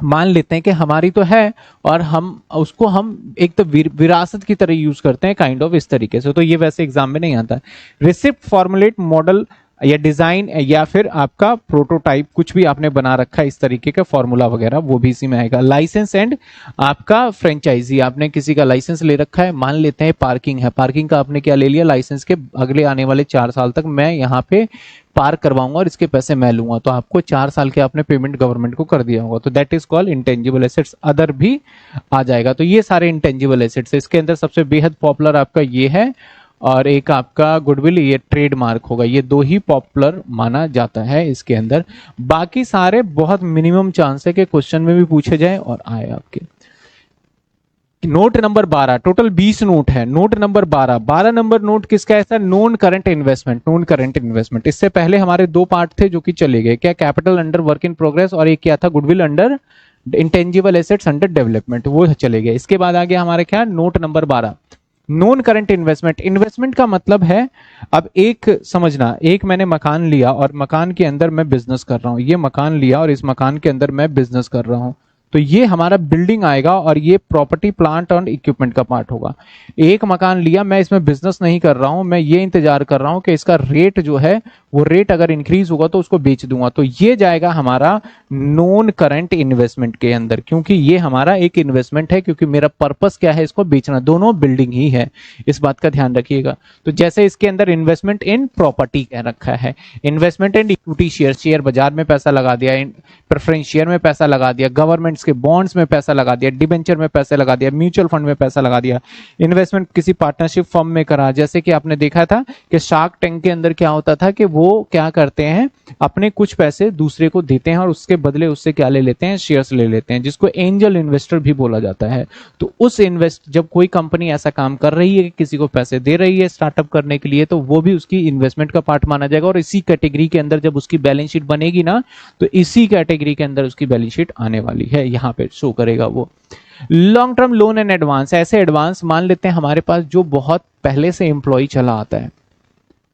मान लेते हैं कि हमारी तो है और हम उसको हम एक तो विरासत की तरह यूज करते हैं, काइंड ऑफ इस तरीके से। तो ये वैसे एग्जाम में नहीं आता है। रिसिप्ट, फॉर्मुलेट, मॉडल या डिजाइन या फिर आपका प्रोटोटाइप, कुछ भी आपने बना रखा है इस तरीके का फॉर्मूला वगैरह, वो भी इसी में आएगा। लाइसेंस एंड आपका फ्रेंचाइजी, आपने किसी का लाइसेंस ले रखा है, मान लेते हैं पार्किंग है, पार्किंग का आपने क्या ले लिया लाइसेंस के, अगले आने वाले 4 साल तक मैं यहाँ पे पार्क करवाऊंगा और इसके पैसे मैं लूंगा, तो आपको 4 साल के आपने पेमेंट गवर्नमेंट को कर दिया होगा, तो that is called intangible assets. Other भी आ जाएगा। तो ये सारे इंटेंजिबल एसेट्स, इसके अंदर सबसे बेहद पॉपुलर आपका ये है और एक आपका गुडविल, ये ट्रेडमार्क होगा। ये दो ही पॉपुलर माना जाता है इसके अंदर। बाकी सारे बहुत मिनिमम चांस है कि क्वेश्चन में भी पूछे जाए और आए आपके। नोट नंबर 12, टोटल 20 नोट है। नोट नंबर 12 नंबर नोट किसका है sir, non current investment. Non current investment, इससे पहले हमारे 2 पार्ट थे जो कि चले गए, क्या, capital under work in progress और एक क्या था, goodwill under intangible assets under development, वो चले गए। इसके बाद आ गया हमारे क्या, note number 12 non current investment. Investment का मतलब है, अब एक समझना, एक मैंने मकान लिया और मकान के अंदर मैं बिजनेस कर रहा हूं, ये मकान लिया और इस मकान के अंदर मैं बिजनेस कर रहा हूं, तो ये हमारा बिल्डिंग आएगा और ये प्रॉपर्टी प्लांट और इक्विपमेंट का पार्ट होगा। एक मकान लिया, मैं इसमें बिजनेस नहीं कर रहा हूं, मैं ये इंतजार कर रहा हूं कि इसका रेट जो है वो रेट अगर इंक्रीज होगा तो उसको बेच दूंगा, तो ये जाएगा हमारा नॉन करंट इन्वेस्टमेंट के अंदर, क्योंकि ये हमारा एक इन्वेस्टमेंट है, क्योंकि मेरा पर्पस क्या है, इसको बेचना, दोनों बिल्डिंग ही है, इस बात का ध्यान रखिएगा। तो जैसे इसके अंदर इन्वेस्टमेंट इन प्रॉपर्टी कह रखा है, investment in equity share, share बाजार में पैसा लगा दिया, प्रेफरेंस शेयर में पैसा लगा दिया, गवर्नमेंट्स के बॉन्ड्स में पैसा लगा दिया, डिबेंचर में पैसा लगा दिया, म्यूचुअल फंड में पैसा लगा दिया, इन्वेस्टमेंट किसी पार्टनरशिप फर्म में करा, जैसे कि आपने देखा था कि शार्क टैंक के अंदर क्या होता था कि वो क्या करते हैं, अपने कुछ पैसे दूसरे को देते हैं और उसके बदले उससे क्या ले लेते हैं, शेयर्स ले लेते हैं, जिसको एंजल इन्वेस्टर भी बोला जाता है। तो उस जब कोई कंपनी ऐसा काम कर रही है कि किसी को पैसे दे रही है स्टार्टअप करने के लिए, तो वो भी उसकी इन्वेस्टमेंट का पार्ट माना जाएगा, और इसी कैटेगरी के अंदर जब उसकी बैलेंस शीट बनेगी ना, तो इसी कैटेगरी के अंदर उसकी बैलेंस शीट आने वाली है, यहां पे शो करेगा वो। Long term loan and advance, ऐसे एडवांस मान लेते हैं हमारे पास जो बहुत पहले से एम्प्लॉय चला आता है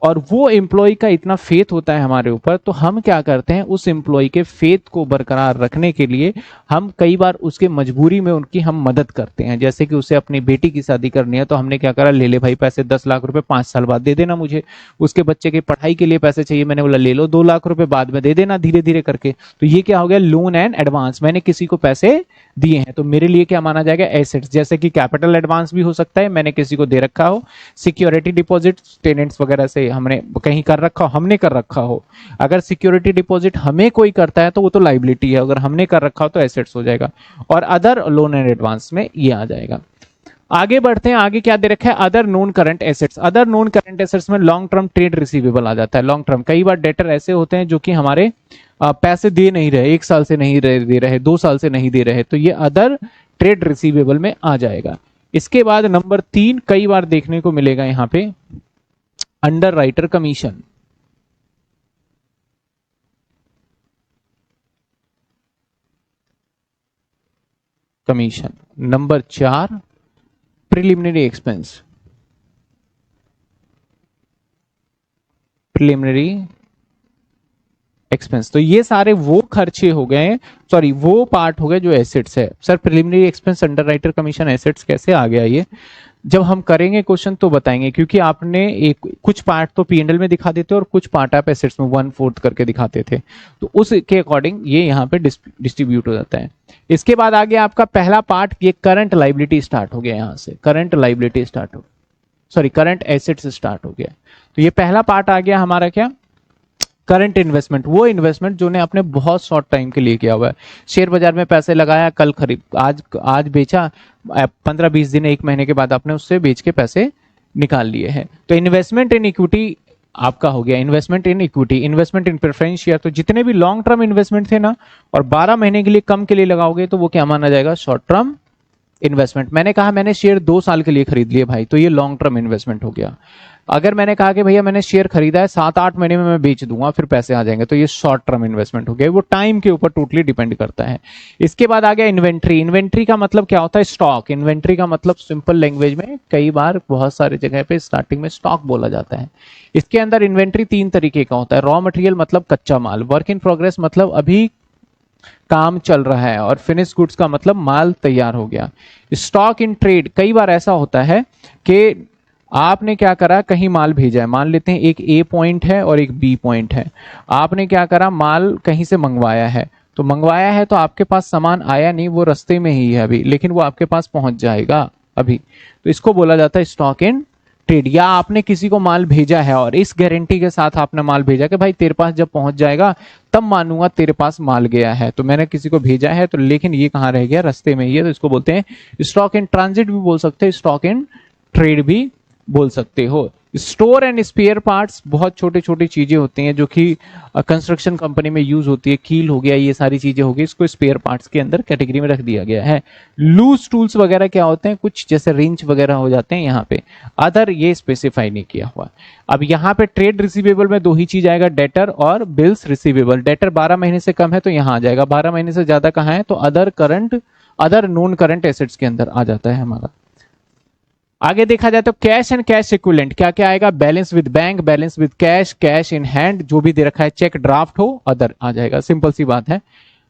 और वो एम्प्लॉय का इतना फेथ होता है हमारे ऊपर, तो हम क्या करते हैं, उस एम्प्लॉय के फेथ को बरकरार रखने के लिए हम कई बार उसके मजबूरी में उनकी हम मदद करते हैं। जैसे कि उसे अपनी बेटी की शादी करनी है, तो हमने क्या करा, ले ले भाई पैसे 10 लाख रुपए 5 साल बाद दे देना मुझे। उसके बच्चे की पढ़ाई के लिए पैसे चाहिए, मैंने बोला ले लो 2 लाख रुपए बाद में दे देना, धीरे धीरे करके। तो ये क्या हो गया, लोन एंड एडवांस, मैंने किसी को पैसे दिए हैं, तो मेरे लिए क्या माना जाएगा, एसेट्स। जैसे कि कैपिटल एडवांस भी हो सकता है, मैंने किसी को दे रखा हो, सिक्योरिटी डिपॉजिट टेनेंट्स वगैरह से हमने कहीं कर रखा हो, हमने कर रखा हो। अगर सिक्योरिटी डिपॉजिट हमें कोई करता है तो वो तो लाइबिलिटी है, अगर हमने कर रखा हो तो एसेट्स हो जाएगा। और अदर लोन एंड एडवांस में ये आ जाएगा। आगे बढ़ते हैं, आगे क्या दे रखा है, other non current assets. Other non current assets में लॉन्ग टर्म ट्रेड रिसीवेबल आ जाता है। लॉन्ग टर्म, कई बार डेटर ऐसे होते हैं जो कि हमारे पैसे दे नहीं रहे, 1 साल से नहीं दे रहे, 2 साल से नहीं दे रहे, तो ये अदर ट्रेड रिसीवेबल में आ जाएगा। इसके बाद नंबर 3 कई बार देखने को मिलेगा यहां पे, under writer commission. Commission number 4 preliminary expense, preliminary expense. तो ये सारे वो खर्चे हो गए, सॉरी वो पार्ट हो गए जो एसेट्स है। Sir preliminary expense under writer commission assets कैसे आ गया, ये जब हम करेंगे क्वेश्चन तो बताएंगे, क्योंकि आपने एक कुछ पार्ट तो पीएनएल में दिखा देते और कुछ पार्ट आप एसेट्स में 1/4 करके दिखाते थे, तो उसके अकॉर्डिंग ये यहाँ पे डिस्ट्रीब्यूट हो जाता है। इसके बाद आगे आपका पहला पार्ट, ये करंट लाइबिलिटी स्टार्ट हो गया, यहां से करंट लाइबिलिटी स्टार्ट हो, सॉरी करंट एसेट्स स्टार्ट हो गया। तो ये पहला पार्ट आ गया हमारा क्या, करंट इन्वेस्टमेंट। वो इन्वेस्टमेंट जो ने आपने बहुत शॉर्ट टाइम के लिए किया हुआ है, शेयर बाजार में पैसे लगाया, कल खरीद, आज बेचा, 15-20 दिन 1 महीने के बाद आपने उससे बेच के पैसे निकाल लिए हैं। तो इन्वेस्टमेंट इन इक्विटी आपका हो गया, investment in equity, investment in preference share. तो जितने भी लॉन्ग टर्म इन्वेस्टमेंट थे ना, और 12 महीने के लिए कम के लिए लगाओगे तो वो क्या माना जाएगा, शॉर्ट टर्म इन्वेस्टमेंट। मैंने कहा मैंने शेयर 2 साल के लिए खरीद लिए भाई, तो ये लॉन्ग टर्म इन्वेस्टमेंट हो गया। अगर मैंने कहा कि भैया मैंने शेयर खरीदा है 7-8 महीने में मैं बेच दूंगा फिर पैसे आ जाएंगे, तो ये शॉर्ट टर्म इन्वेस्टमेंट हो गया। वो टाइम के ऊपर टोटली डिपेंड करता है। इसके बाद आ गया इन्वेंट्री। इन्वेंट्री का मतलब क्या होता है, स्टॉक। इन्वेंट्री का मतलब सिंपल लैंग्वेज में कई बार बहुत सारी जगह पे स्टार्टिंग में स्टॉक बोला जाता है। इसके अंदर इन्वेंट्री 3 तरीके का होता है। रॉ मटेरियल मतलब कच्चा माल, वर्क इन प्रोग्रेस मतलब अभी काम चल रहा है, और फिनिश गुड्स का मतलब माल तैयार हो गया। स्टॉक इन ट्रेड, कई बार ऐसा होता है कि आपने क्या करा, कहीं माल भेजा है, मान लेते हैं एक ए पॉइंट है और एक बी पॉइंट है, आपने क्या करा, माल कहीं से मंगवाया है, तो मंगवाया है तो आपके पास सामान आया नहीं, वो रास्ते में ही है अभी, लेकिन वो आपके पास पहुंच जाएगा अभी, तो इसको बोला जाता है स्टॉक इन ट्रेड। या आपने किसी को माल भेजा है और इस गारंटी के साथ आपने माल भेजा कि भाई तेरे पास जब पहुंच जाएगा तब मानूंगा तेरे पास माल गया है, तो मैंने किसी को भेजा है तो लेकिन ये कहाँ रह गया, रास्ते में ही है, तो इसको बोलते हैं स्टॉक इन ट्रांजिट भी बोल सकते हैं, स्टॉक इन ट्रेड भी बोल सकते हो। स्टोर एंड स्पेयर पार्ट्स बहुत छोटी छोटी चीजें होती हैं जो कि कंस्ट्रक्शन कंपनी में यूज होती है, कील हो गया, ये सारी चीजें हो गई, इसको स्पेयर पार्ट्स के अंदर कैटेगरी में रख दिया गया है। लूज टूल्स वगैरह क्या होते हैं, कुछ जैसे रिंच वगैरह हो जाते हैं यहाँ पे, अदर ये स्पेसिफाई नहीं किया हुआ। अब यहाँ पे ट्रेड रिसीवेबल में 2 ही चीज आएगा, डेटर और बिल्स रिसीवेबल। डेटर 12 महीने से कम है तो यहाँ आ जाएगा, 12 महीने से ज्यादा कहाँ है तो अदर नॉन करंट एसेट्स के अंदर आ जाता है हमारा। आगे देखा जाए तो कैश एंड कैश इक्विवेलेंट क्या क्या आएगा, balance with bank, balance with cash, cash in hand, जो भी दे रखा है, चेक ड्राफ्ट हो, अदर आ जाएगा, सिंपल सी बात है।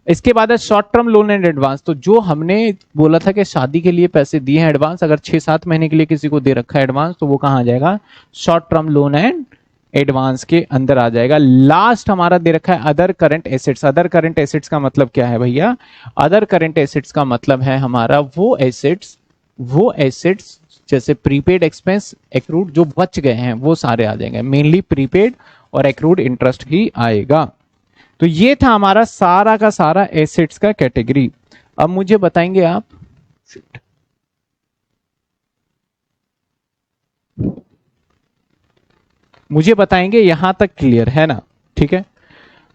इसके बाद है short term loan and advance. तो जो हमने बोला था कि शादी के लिए पैसे दिए हैं एडवांस, अगर 6-7 महीने के लिए किसी को दे रखा है एडवांस, तो वो कहां आ जाएगा, short term loan and advance के अंदर आ जाएगा। लास्ट हमारा दे रखा है other current assets. Other current assets का मतलब क्या है भैया, अदर करंट एसेट्स का मतलब है हमारा वो एसेट्स जैसे प्रीपेड एक्सपेंस, एक्रूड, जो बच गए हैं वो सारे आ जाएंगे। मेनली प्रीपेड और एक्रूड इंटरेस्ट ही आएगा। तो ये था हमारा सारा का सारा एसेट्स का कैटेगरी। अब मुझे बताएंगे आप, मुझे बताएंगे यहां तक क्लियर है ना, ठीक है।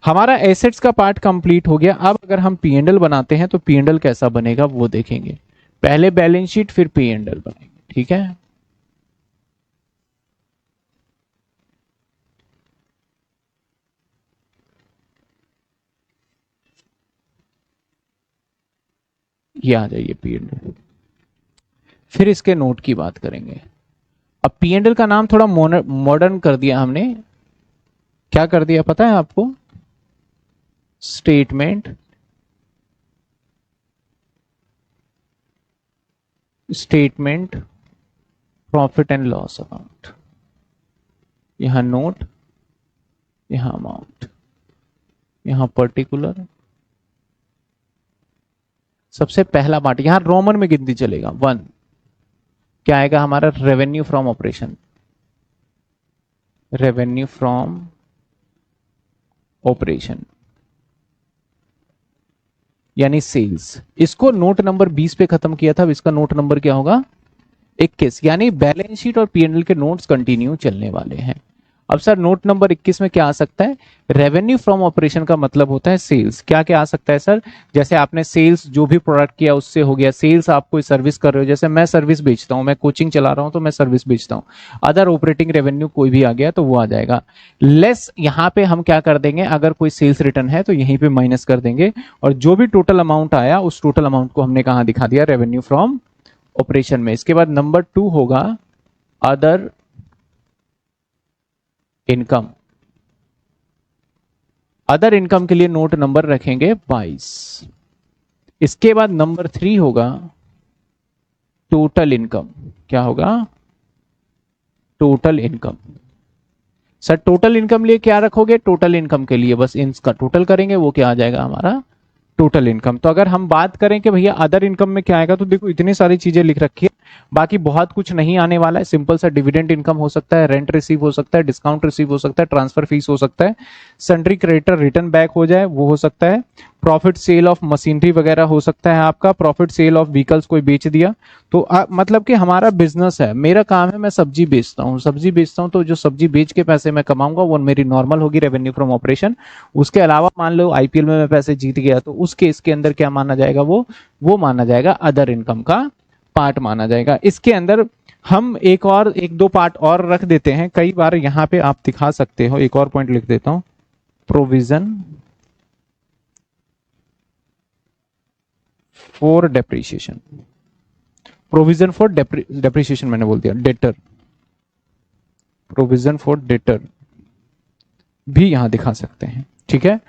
हमारा एसेट्स का पार्ट कंप्लीट हो गया। अब अगर हम पी एंड एल बनाते हैं तो पी एंड एल कैसा बनेगा वो देखेंगे। पहले बैलेंस शीट फिर पी एंड एल बनेंगे, ठीक है। ये आ जाइए पी एंड एल, फिर इसके नोट की बात करेंगे। अब पी एंड एल का नाम थोड़ा मॉडर्न कर दिया हमने। क्या कर दिया पता है आपको, statement profit and loss account. यहां नोट, यहां अमाउंट, यहां पर्टिकुलर। सबसे पहला पार्ट यहां रोमन में गिनती चलेगा 1। क्या आएगा हमारा, revenue from operation, revenue from operation यानी सेल्स। इसको नोट नंबर 20 पे खत्म किया था, अब इसका नोट नंबर क्या होगा, 21। यानी बैलेंस शीट और पीएनएल के नोट्स कंटिन्यू चलने वाले हैं। अब सर नोट नंबर 21 में क्या आ सकता है, रेवेन्यू फ्रॉम ऑपरेशन का मतलब होता है सेल्स। क्या क्या आ सकता है सर, जैसे आपने सेल्स जो भी प्रोडक्ट किया उससे हो गया सेल्स। आप कोई सर्विस कर रहे हो, जैसे मैं सर्विस बेचता हूं, मैं कोचिंग चला रहा हूं तो मैं सर्विस बेचता हूं। अदर ऑपरेटिंग रेवेन्यू कोई भी आ गया तो वो आ जाएगा। लेस यहां पे हम क्या कर देंगे, अगर कोई सेल्स रिटर्न है तो यहीं पे माइनस कर देंगे, और जो भी टोटल अमाउंट आया उस टोटल अमाउंट को हमने कहां दिखा दिया, रेवेन्यू फ्रॉम ऑपरेशन में। इसके बाद नंबर 2 होगा अदर इनकम। अदर इनकम के लिए नोट नंबर रखेंगे 22। इसके बाद नंबर 3 होगा टोटल इनकम। क्या होगा, total income. Sir total income लिए क्या रखोगे, टोटल इनकम के लिए बस इनका टोटल करेंगे, वो क्या आ जाएगा हमारा टोटल इनकम। तो अगर हम बात करें कि भैया अदर इनकम में क्या आएगा, तो देखो इतनी सारी चीजें लिख रखी है, बाकी बहुत कुछ नहीं आने वाला है। सिंपल सा डिविडेंड इनकम हो सकता है, रेंट रिसीव हो सकता है, डिस्काउंट रिसीव हो सकता है, ट्रांसफर फीस हो सकता है, सन्ड्री क्रेडिटर रिटर्न बैक हो जाए वो हो सकता है, प्रॉफिट सेल ऑफ मशीनरी वगैरह हो सकता है आपका, प्रॉफिट सेल ऑफ व्हीकल्स कोई बेच दिया। तो मतलब कि हमारा बिजनेस है, मेरा काम है, मैं सब्जी बेचता हूँ, तो जो सब्जी बेच के पैसे मैं कमाऊंगा वो मेरी नॉर्मल होगी रेवेन्यू फ्रॉम ऑपरेशन। उसके अलावा मान लो आईपीएल में मैं पैसे जीत गया तो उस केस के अंदर क्या माना जाएगा, वो माना जाएगा अदर इनकम का पार्ट माना जाएगा। इसके अंदर हम एक दो पार्ट और रख देते हैं, कई बार यहां पे आप दिखा सकते हो, एक और पॉइंट लिख देता हूं, provision for depreciation. Provision for depreciation मैंने बोल दिया, डेटर, प्रोविजन फॉर डेटर भी यहां दिखा सकते हैं, ठीक है।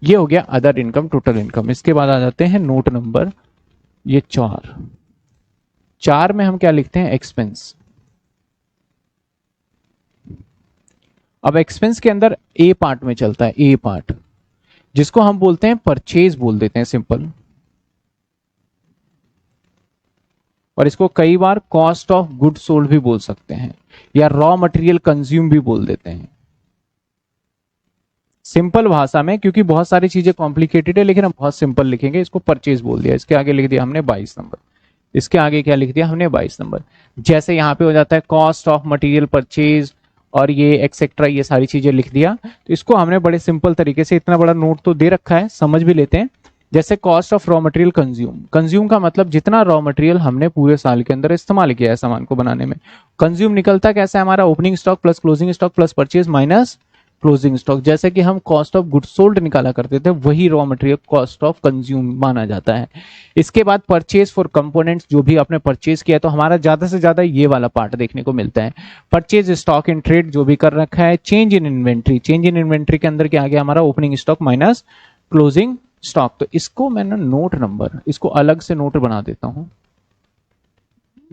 ये हो गया अदर इनकम, टोटल इनकम। इसके बाद आ जाते हैं नोट नंबर ये 4 में हम क्या लिखते हैं, एक्सपेंस। अब एक्सपेंस के अंदर ए पार्ट में चलता है, ए पार्ट जिसको हम बोलते हैं परचेज बोल देते हैं सिंपल, और इसको कई बार कॉस्ट ऑफ गुड सोल्ड भी बोल सकते हैं, या रॉ मटेरियल कंज्यूम भी बोल देते हैं सिंपल भाषा में, क्योंकि बहुत सारी चीजें कॉम्प्लिकेटेड है लेकिन हम बहुत सिंपल लिखेंगे। इसको परचेज बोल दिया, इसके आगे लिख दिया हमने 22 नंबर, इसके आगे क्या लिख दिया हमने 22 नंबर। जैसे यहां पे हो जाता है कॉस्ट ऑफ मटेरियल परचेज और ये एक्सेट्रा, ये सारी चीजें लिख दिया। तो इसको हमने बड़े सिंपल तरीके से, इतना बड़ा नोट तो दे रखा है, समझ भी लेते हैं। जैसे cost of raw material consume, consume का मतलब जितना रॉ मटेरियल हमने पूरे साल के अंदर इस्तेमाल किया है सामान को बनाने में। कंज्यूम निकलता कैसा है हमारा, opening stock plus closing stock plus purchase minus closing stock. जैसे कि हम कॉस्ट ऑफ गुड्स सोल्ड निकाला करते थे, वही raw material cost of consume माना जाता है। इसके बाद परचेज फॉर कंपोनेंट्स, जो भी आपने परचेज किया, तो हमारा ज्यादा से ज्यादा ये वाला पार्ट देखने को मिलता है। परचेज स्टॉक इन ट्रेड जो भी कर रखा है। Change in inventory, change in inventory के अंदर क्या आ गया हमारा, opening stock minus closing stock, तो इसको मैं ना नोट नंबर, इसको अलग से नोट बना देता हूं,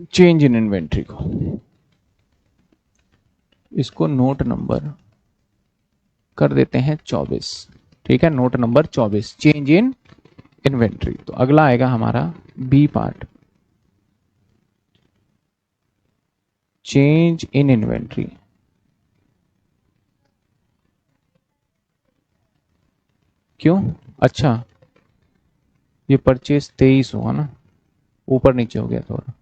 चेंज इन इन्वेंट्री को, इसको नोट नंबर कर देते हैं 24। ठीक है, note number 24, change in inventory. तो अगला आएगा हमारा B part, change in inventory. क्यों? अच्छा, ये परचेज 23 हुआ ना, ऊपर नीचे हो गया थोड़ा,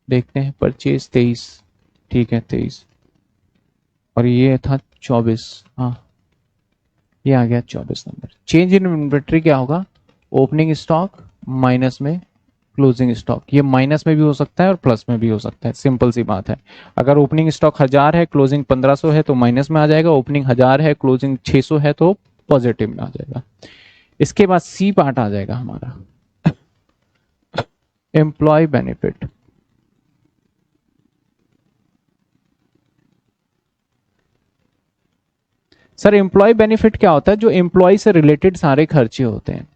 देखते हैं। परचेज 23, ठीक है 23, और ये था 24, हाँ ये आ गया 24 नंबर। चेंज इन इन्वेंट्री क्या होगा? ओपनिंग स्टॉक माइनस में क्लोजिंग स्टॉक। ये माइनस में भी हो सकता है और प्लस में भी हो सकता है, सिंपल सी बात है। अगर ओपनिंग स्टॉक 1000 है, क्लोजिंग 1500 है तो माइनस में आ जाएगा, ओपनिंग 1000 है, क्लोजिंग 600 है तो पॉजिटिव में आ जाएगा। इसके बाद सी पार्ट आ जाएगा हमारा, employ benefit. Sir employ benefit क्या होता है? जो एम्प्लॉय से रिलेटेड सारे खर्चे होते हैं,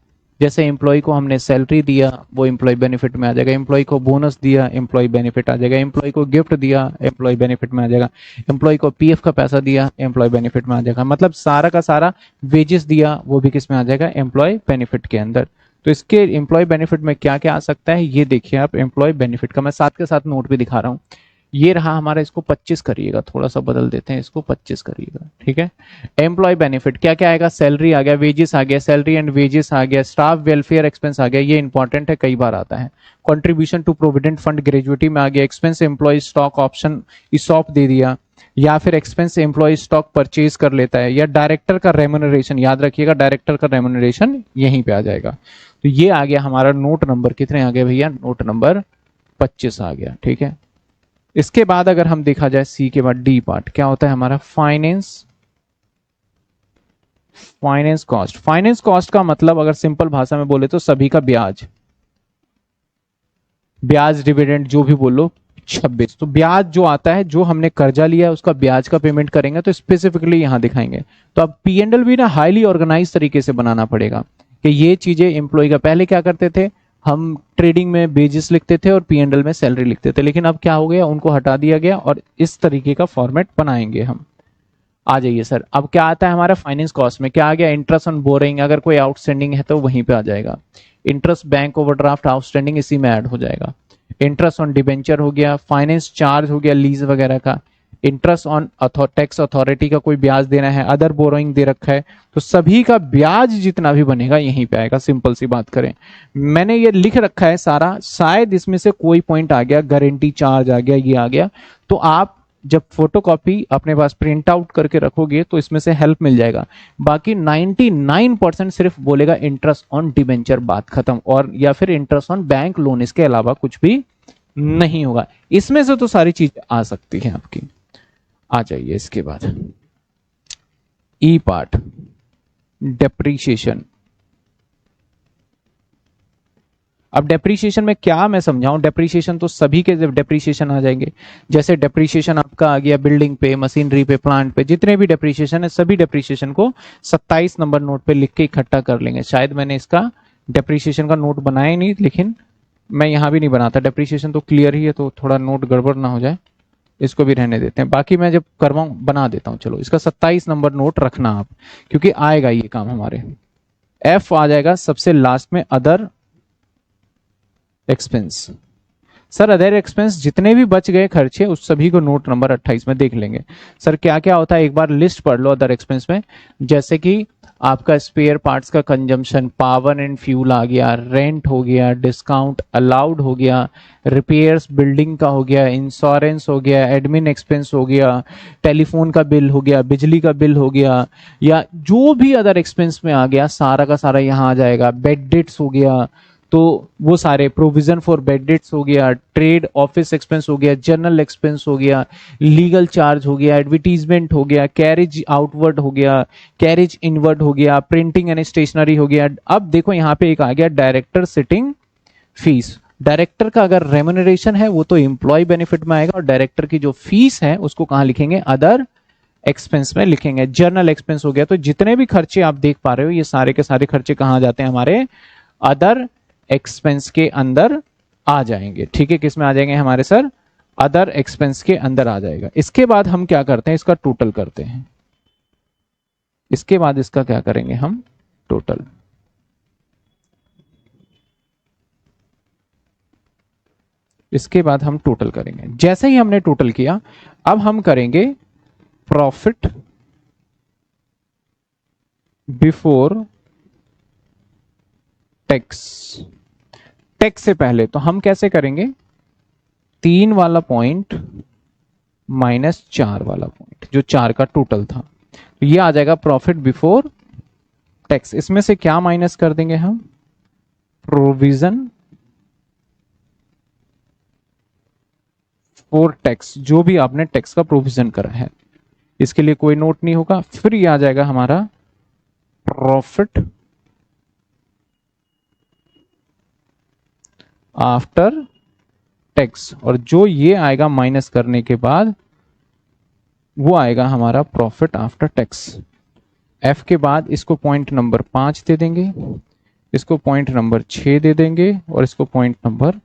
जैसे एम्प्लॉय को हमने सैलरी दिया, वो एम्प्लॉय बेनिफिट में आ जाएगा। एम्प्लॉय को बोनस दिया, एम्प्लॉय बेनिफिट आ जाएगा। एम्प्लॉय को गिफ्ट दिया, एम्प्लॉय बेनिफिट में आ जाएगा। एम्प्लॉय को पीएफ का पैसा दिया, एम्प्लॉय बेनिफिट में आ जाएगा। मतलब सारा का सारा वेजेस दिया, वो भी किस में आ जाएगा? एम्प्लॉय बेनिफिट के अंदर। तो इसके एम्प्लॉय बेनिफिट में क्या क्या आ सकता है ये देखिए आप। एम्प्लॉय बेनिफिट का मैं साथ के साथ नोट भी दिखा रहा हूँ। ये रहा हमारा, इसको 25 करिएगा, थोड़ा सा बदल देते हैं, इसको 25 करिएगा। ठीक है, एम्प्लॉय बेनिफिट क्या क्या आएगा? सैलरी आ गया, वेजेस आ गया, सैलरी एंड वेजेस आ गया, स्टाफ वेलफेयर एक्सपेंस आ गया, ये इंपॉर्टेंट है, कई बार आता है। Contribution to provident fund gratuity में आ गया, expense employee stock option ESOP दे दिया, या फिर एक्सपेंस एम्प्लॉय स्टॉक परचेज कर लेता है, या डायरेक्टर का रेम्यूनरेशन, याद रखिएगा डायरेक्टर का रेम्यूनरेशन यहीं पे आ जाएगा। तो ये आ गया हमारा नोट नंबर, कितने आ गए भैया? नोट नंबर 25 आ गया। ठीक है, इसके बाद अगर हम देखा जाए सी के बाद डी पार्ट क्या होता है हमारा? Finance, finance cost. Finance cost का मतलब अगर सिंपल भाषा में बोले तो सभी का ब्याज, ब्याज डिविडेंड जो भी बोलो, 26। तो ब्याज जो आता है, जो हमने कर्जा लिया है उसका ब्याज का पेमेंट करेंगे, तो स्पेसिफिकली यहां दिखाएंगे। तो अब पी एंड एल भी ना हाईली ऑर्गेनाइज तरीके से बनाना पड़ेगा कि ये चीजें एम्प्लॉय का, पहले क्या करते थे हम, ट्रेडिंग में बेजिस लिखते थे और पी एंड एल में सैलरी लिखते थे, लेकिन अब क्या हो गया, उनको हटा दिया गया और इस तरीके का फॉर्मेट बनाएंगे हम। आ जाइए सर, अब क्या आता है हमारा फाइनेंस कॉस्ट में? क्या आ गया? इंटरेस्ट ऑन बोरिंग, अगर कोई आउटस्टैंडिंग है तो वहीं पे आ जाएगा। इंटरेस्ट बैंक ओवरड्राफ्ट आउटस्टैंडिंग इसी में ऐड हो जाएगा। इंटरेस्ट ऑन डिबेंचर हो गया, फाइनेंस चार्ज हो गया लीज वगैरह का, इंटरेस्ट ऑन टैक्स अथॉरिटी का कोई ब्याज देना है, अदर बोरोइंग दे रखा है, तो सभी का ब्याज जितना भी बनेगा यहीं पे आएगा। सिंपल सी बात करें, मैंने ये लिख रखा है सारा, शायद इसमें से कोई पॉइंट आ गया, गारंटी चार्ज आ गया, ये आ गया, तो आप जब फोटोकॉपी अपने पास प्रिंट आउट करके रखोगे तो इसमें से हेल्प मिल जाएगा। बाकी 99% सिर्फ बोलेगा इंटरेस्ट ऑन डिबेंचर, बात खत्म, और या फिर इंटरेस्ट ऑन बैंक लोन, इसके अलावा कुछ भी नहीं होगा। इसमें से तो सारी चीज आ सकती है आपकी। आ जाइए इसके बाद ई पार्ट, डेप्रीशिएशन। अब डेप्रीशिएशन में क्या मैं समझाऊं? डेप्रीशिएशन तो सभी के डेप्रीशिएशन आ जाएंगे। जैसे डेप्रीशिएशन आपका आ गया बिल्डिंग पे, मशीनरी पे, प्लांट पे, जितने भी डेप्रीशिएशन है सभी डेप्रीशिएशन को 27 नंबर नोट पे लिख के इकट्ठा कर लेंगे। शायद मैंने इसका डेप्रीशिएशन का नोट बनाया ही नहीं, लेकिन मैं यहां भी नहीं बनाता। डेप्रीशिएशन तो क्लियर ही है, तो थोड़ा नोट गड़बड़ ना हो जाए, इसको भी रहने देते हैं। बाकी मैं जब करवाऊं बना देता हूं। चलो इसका 27 नंबर नोट रखना आप, क्योंकि आएगा ये काम हमारे। एफ आ जाएगा सबसे लास्ट में, other expense. Sir other expense जितने भी बच गए खर्चे उस सभी को नोट नंबर 28 में देख लेंगे। सर क्या क्या होता है एक बार लिस्ट पढ़ लो अदर एक्सपेंस में। जैसे कि आपका स्पेयर पार्ट्स का कंजम्पशन, पावर एंड फ्यूल आ गया, रेंट हो गया, डिस्काउंट अलाउड हो गया, रिपेयर्स बिल्डिंग का हो गया, इंश्योरेंस हो गया, एडमिन एक्सपेंस हो गया, टेलीफोन का बिल हो गया, बिजली का बिल हो गया, या जो भी अदर एक्सपेंस में आ गया सारा का सारा यहाँ आ जाएगा। बेड डेट्स हो गया, तो वो सारे, प्रोविजन फॉर बेड डेट्स हो गया, ट्रेड ऑफिस एक्सपेंस हो गया, जनरल एक्सपेंस हो गया, लीगल चार्ज हो गया, एडवर्टीजमेंट हो गया, कैरेज आउटवर्ड हो गया, कैरेज इनवर्ड हो गया, प्रिंटिंग एंड स्टेशनरी हो गया। अब देखो यहाँ पे एक आ गया डायरेक्टर सिटिंग फीस। डायरेक्टर का अगर रेम्यूनरेशन है वो तो एम्प्लॉय बेनिफिट में आएगा, और डायरेक्टर की जो फीस है उसको कहां लिखेंगे? अदर एक्सपेंस में लिखेंगे। जर्नल एक्सपेंस हो गया, तो जितने भी खर्चे आप देख पा रहे हो ये सारे के सारे खर्चे कहाँ जाते हैं, हमारे अदर एक्सपेंस के अंदर आ जाएंगे। ठीक है, किस में आ जाएंगे हमारे सर, अदर एक्सपेंस के अंदर आ जाएगा। इसके बाद हम क्या करते हैं, इसका टोटल करते हैं। इसके बाद इसका क्या करेंगे हम, टोटल। इसके बाद हम टोटल करेंगे। जैसे ही हमने टोटल किया, अब हम करेंगे प्रॉफिट बिफोर टैक्स। टैक्स से पहले तो हम कैसे करेंगे, 3 वाला पॉइंट माइनस 4 वाला पॉइंट, जो 4 का टोटल था, तो ये आ जाएगा प्रॉफिट बिफोर टैक्स। इसमें से क्या माइनस कर देंगे हम, प्रोविजन फॉर टैक्स, जो भी आपने टैक्स का प्रोविजन करा है, इसके लिए कोई नोट नहीं होगा। फिर ये आ जाएगा हमारा प्रॉफिट आफ्टर टैक्स, और जो ये आएगा माइनस करने के बाद वो आएगा हमारा प्रॉफिट आफ्टर टैक्स। एफ के बाद इसको पॉइंट नंबर 5 दे देंगे, इसको पॉइंट नंबर 6 दे देंगे, और इसको पॉइंट नंबर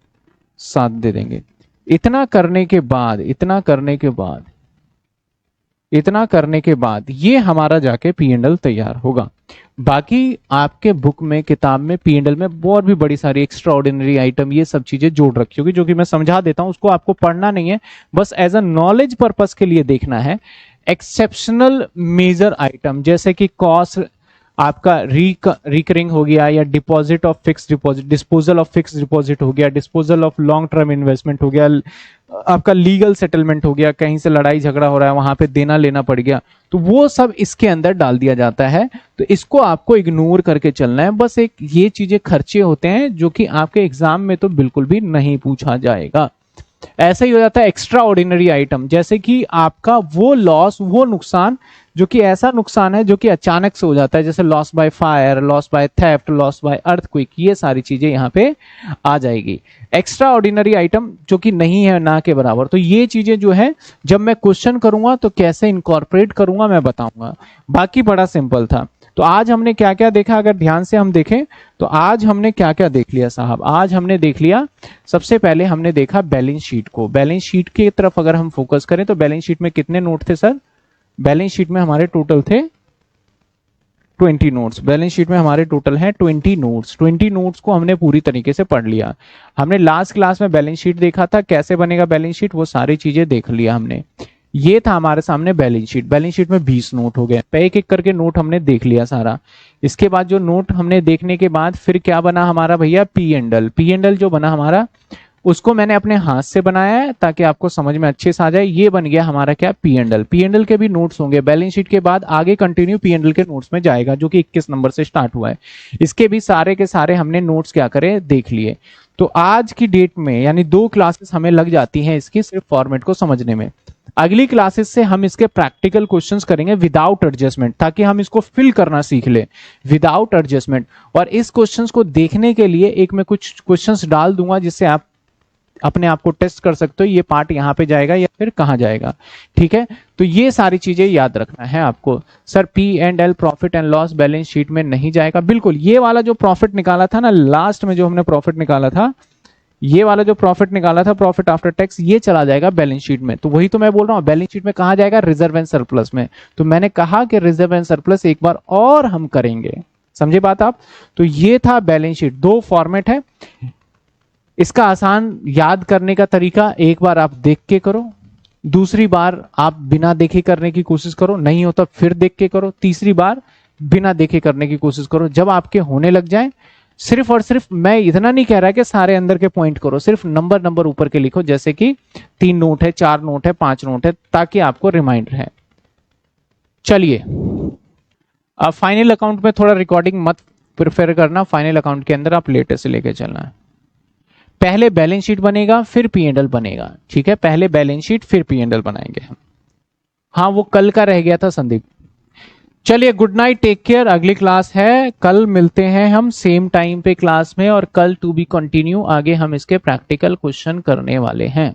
7 दे देंगे। इतना करने के बाद ये हमारा जाके पी एंड एल तैयार होगा। बाकी आपके बुक में, किताब में, पी एंड एल में बहुत भी बड़ी सारी एक्स्ट्रा ऑर्डिनरी आइटम, ये सब चीजें जोड़ रखी होगी, जो कि मैं समझा देता हूं। उसको आपको पढ़ना नहीं है, बस एज अ नॉलेज पर्पस के लिए देखना है। एक्सेप्शनल मेजर आइटम जैसे कि कॉस्ट आपका रिकरिंग हो गया, या deposit of fix deposit, disposal of fix deposit हो गया, disposal of long term investment हो गया, आपका लीगल सेटलमेंट हो गया, कहीं से लड़ाई झगड़ा हो रहा है वहां पे देना लेना पड़ गया, तो वो सब इसके अंदर डाल दिया जाता है। तो इसको आपको इग्नोर करके चलना है। बस एक ये चीजें खर्चे होते हैं जो कि आपके एग्जाम में तो बिल्कुल भी नहीं पूछा जाएगा। ऐसा ही हो जाता है एक्स्ट्रा ऑर्डिनरी आइटम, जैसे कि आपका वो लॉस, वो नुकसान जो कि ऐसा नुकसान है जो कि अचानक से हो जाता है, जैसे loss by fire, loss by theft, loss by earthquake, ये सारी चीजें यहाँ पे आ जाएगी। एक्स्ट्रा ऑर्डिनरी आइटम जो कि नहीं है ना के बराबर, तो ये चीजें जो है जब मैं क्वेश्चन करूंगा तो कैसे इनकॉर्पोरेट करूंगा मैं बताऊंगा। बाकी बड़ा सिंपल था। तो आज हमने क्या क्या देखा, अगर ध्यान से हम देखें तो आज हमने क्या क्या देख लिया साहब। आज हमने देख लिया, सबसे पहले हमने देखा बैलेंस शीट को। बैलेंस शीट की तरफ अगर हम फोकस करें तो बैलेंस शीट में कितने नोट थे सर, बैलेंस शीट में हमारे टोटल थे 20 नोट्स। बैलेंस शीट में हमारे टोटल हैं 20 नोट्स। 20 नोट्स को हमने पूरी तरीके से पढ़ लिया। हमने लास्ट क्लास में बैलेंस शीट देखा था, कैसे बनेगा बैलेंस शीट, वो सारी चीजें देख लिया हमने। ये था हमारे सामने बैलेंस शीट। बैलेंस शीट में 20 नोट हो गए, पे एक एक करके नोट हमने देख लिया सारा। इसके बाद जो नोट हमने देखने के बाद फिर क्या बना हमारा भैया, P and L. P and L जो बना हमारा, उसको मैंने अपने हाथ से बनाया है ताकि आपको समझ में अच्छे से आ जाए। ये बन गया हमारा क्या, P and L. P and L के भी नोट्स होंगे बैलेंस शीट के बाद, आगे कंटिन्यू पी एंड एल के नोट्स में जाएगा, जो कि 21 नंबर से स्टार्ट हुआ है। इसके भी सारे के सारे हमने नोट्स क्या करे, देख लिए। तो आज की डेट में यानी 2 क्लासेस हमें लग जाती हैं इसकी सिर्फ फॉर्मेट को समझने में। अगली क्लासेस से हम इसके प्रैक्टिकल क्वेश्चंस करेंगे विदाउट एडजस्टमेंट, ताकि हम इसको फिल करना सीख ले विदाउट एडजस्टमेंट। और इस क्वेश्चंस को देखने के लिए एक मैं कुछ क्वेश्चंस डाल दूंगा, जिससे आप अपने आप को टेस्ट कर सकते हो, ये पार्ट यहाँ पे जाएगा या फिर कहाँ जाएगा। ठीक है, तो ये सारी चीजें याद रखना है आपको। Sir P and L, profit and loss balance sheet में नहीं जाएगा, बिल्कुल। ये वाला जो प्रॉफिट निकाला था ना लास्ट में, जो हमने प्रॉफिट निकाला था, ये वाला जो प्रॉफिट निकाला था प्रॉफिट आफ्टर टैक्स, ये चला जाएगा बैलेंस शीट में। तो वही तो मैं बोल रहा हूँ, बैलेंस शीट में कहा जाएगा, रिजर्व एंड सरप्लस में। तो मैंने कहा कि रिजर्व एंड सरप्लस एक बार और हम करेंगे, समझे बात आप। तो ये था बैलेंस शीट। 2 फॉर्मेट है इसका। आसान याद करने का तरीका, एक बार आप देख के करो, दूसरी बार आप बिना देखे करने की कोशिश करो, नहीं होता फिर देख के करो, तीसरी बार बिना देखे करने की कोशिश करो। जब आपके होने लग जाए, सिर्फ और सिर्फ, मैं इतना नहीं कह रहा कि सारे अंदर के पॉइंट करो, सिर्फ नंबर नंबर ऊपर के लिखो, जैसे कि 3 नोट है, 4 नोट है, 5 नोट है, ताकि आपको रिमाइंडर है। चलिए, अब फाइनल अकाउंट में थोड़ा रिकॉर्डिंग मत प्रिफर करना, फाइनल अकाउंट के अंदर आप लेटेस्ट से लेके चलना है। पहले बैलेंस शीट बनेगा, फिर पी एंड एल बनेगा। ठीक है, पहले बैलेंस शीट फिर पी एंड एल बनाएंगे हम। हाँ, वो कल का रह गया था संदीप। चलिए, गुड नाइट, टेक केयर। अगली क्लास है कल, मिलते हैं हम सेम टाइम पे क्लास में, और कल टू बी कंटिन्यू, आगे हम इसके प्रैक्टिकल क्वेश्चन करने वाले हैं।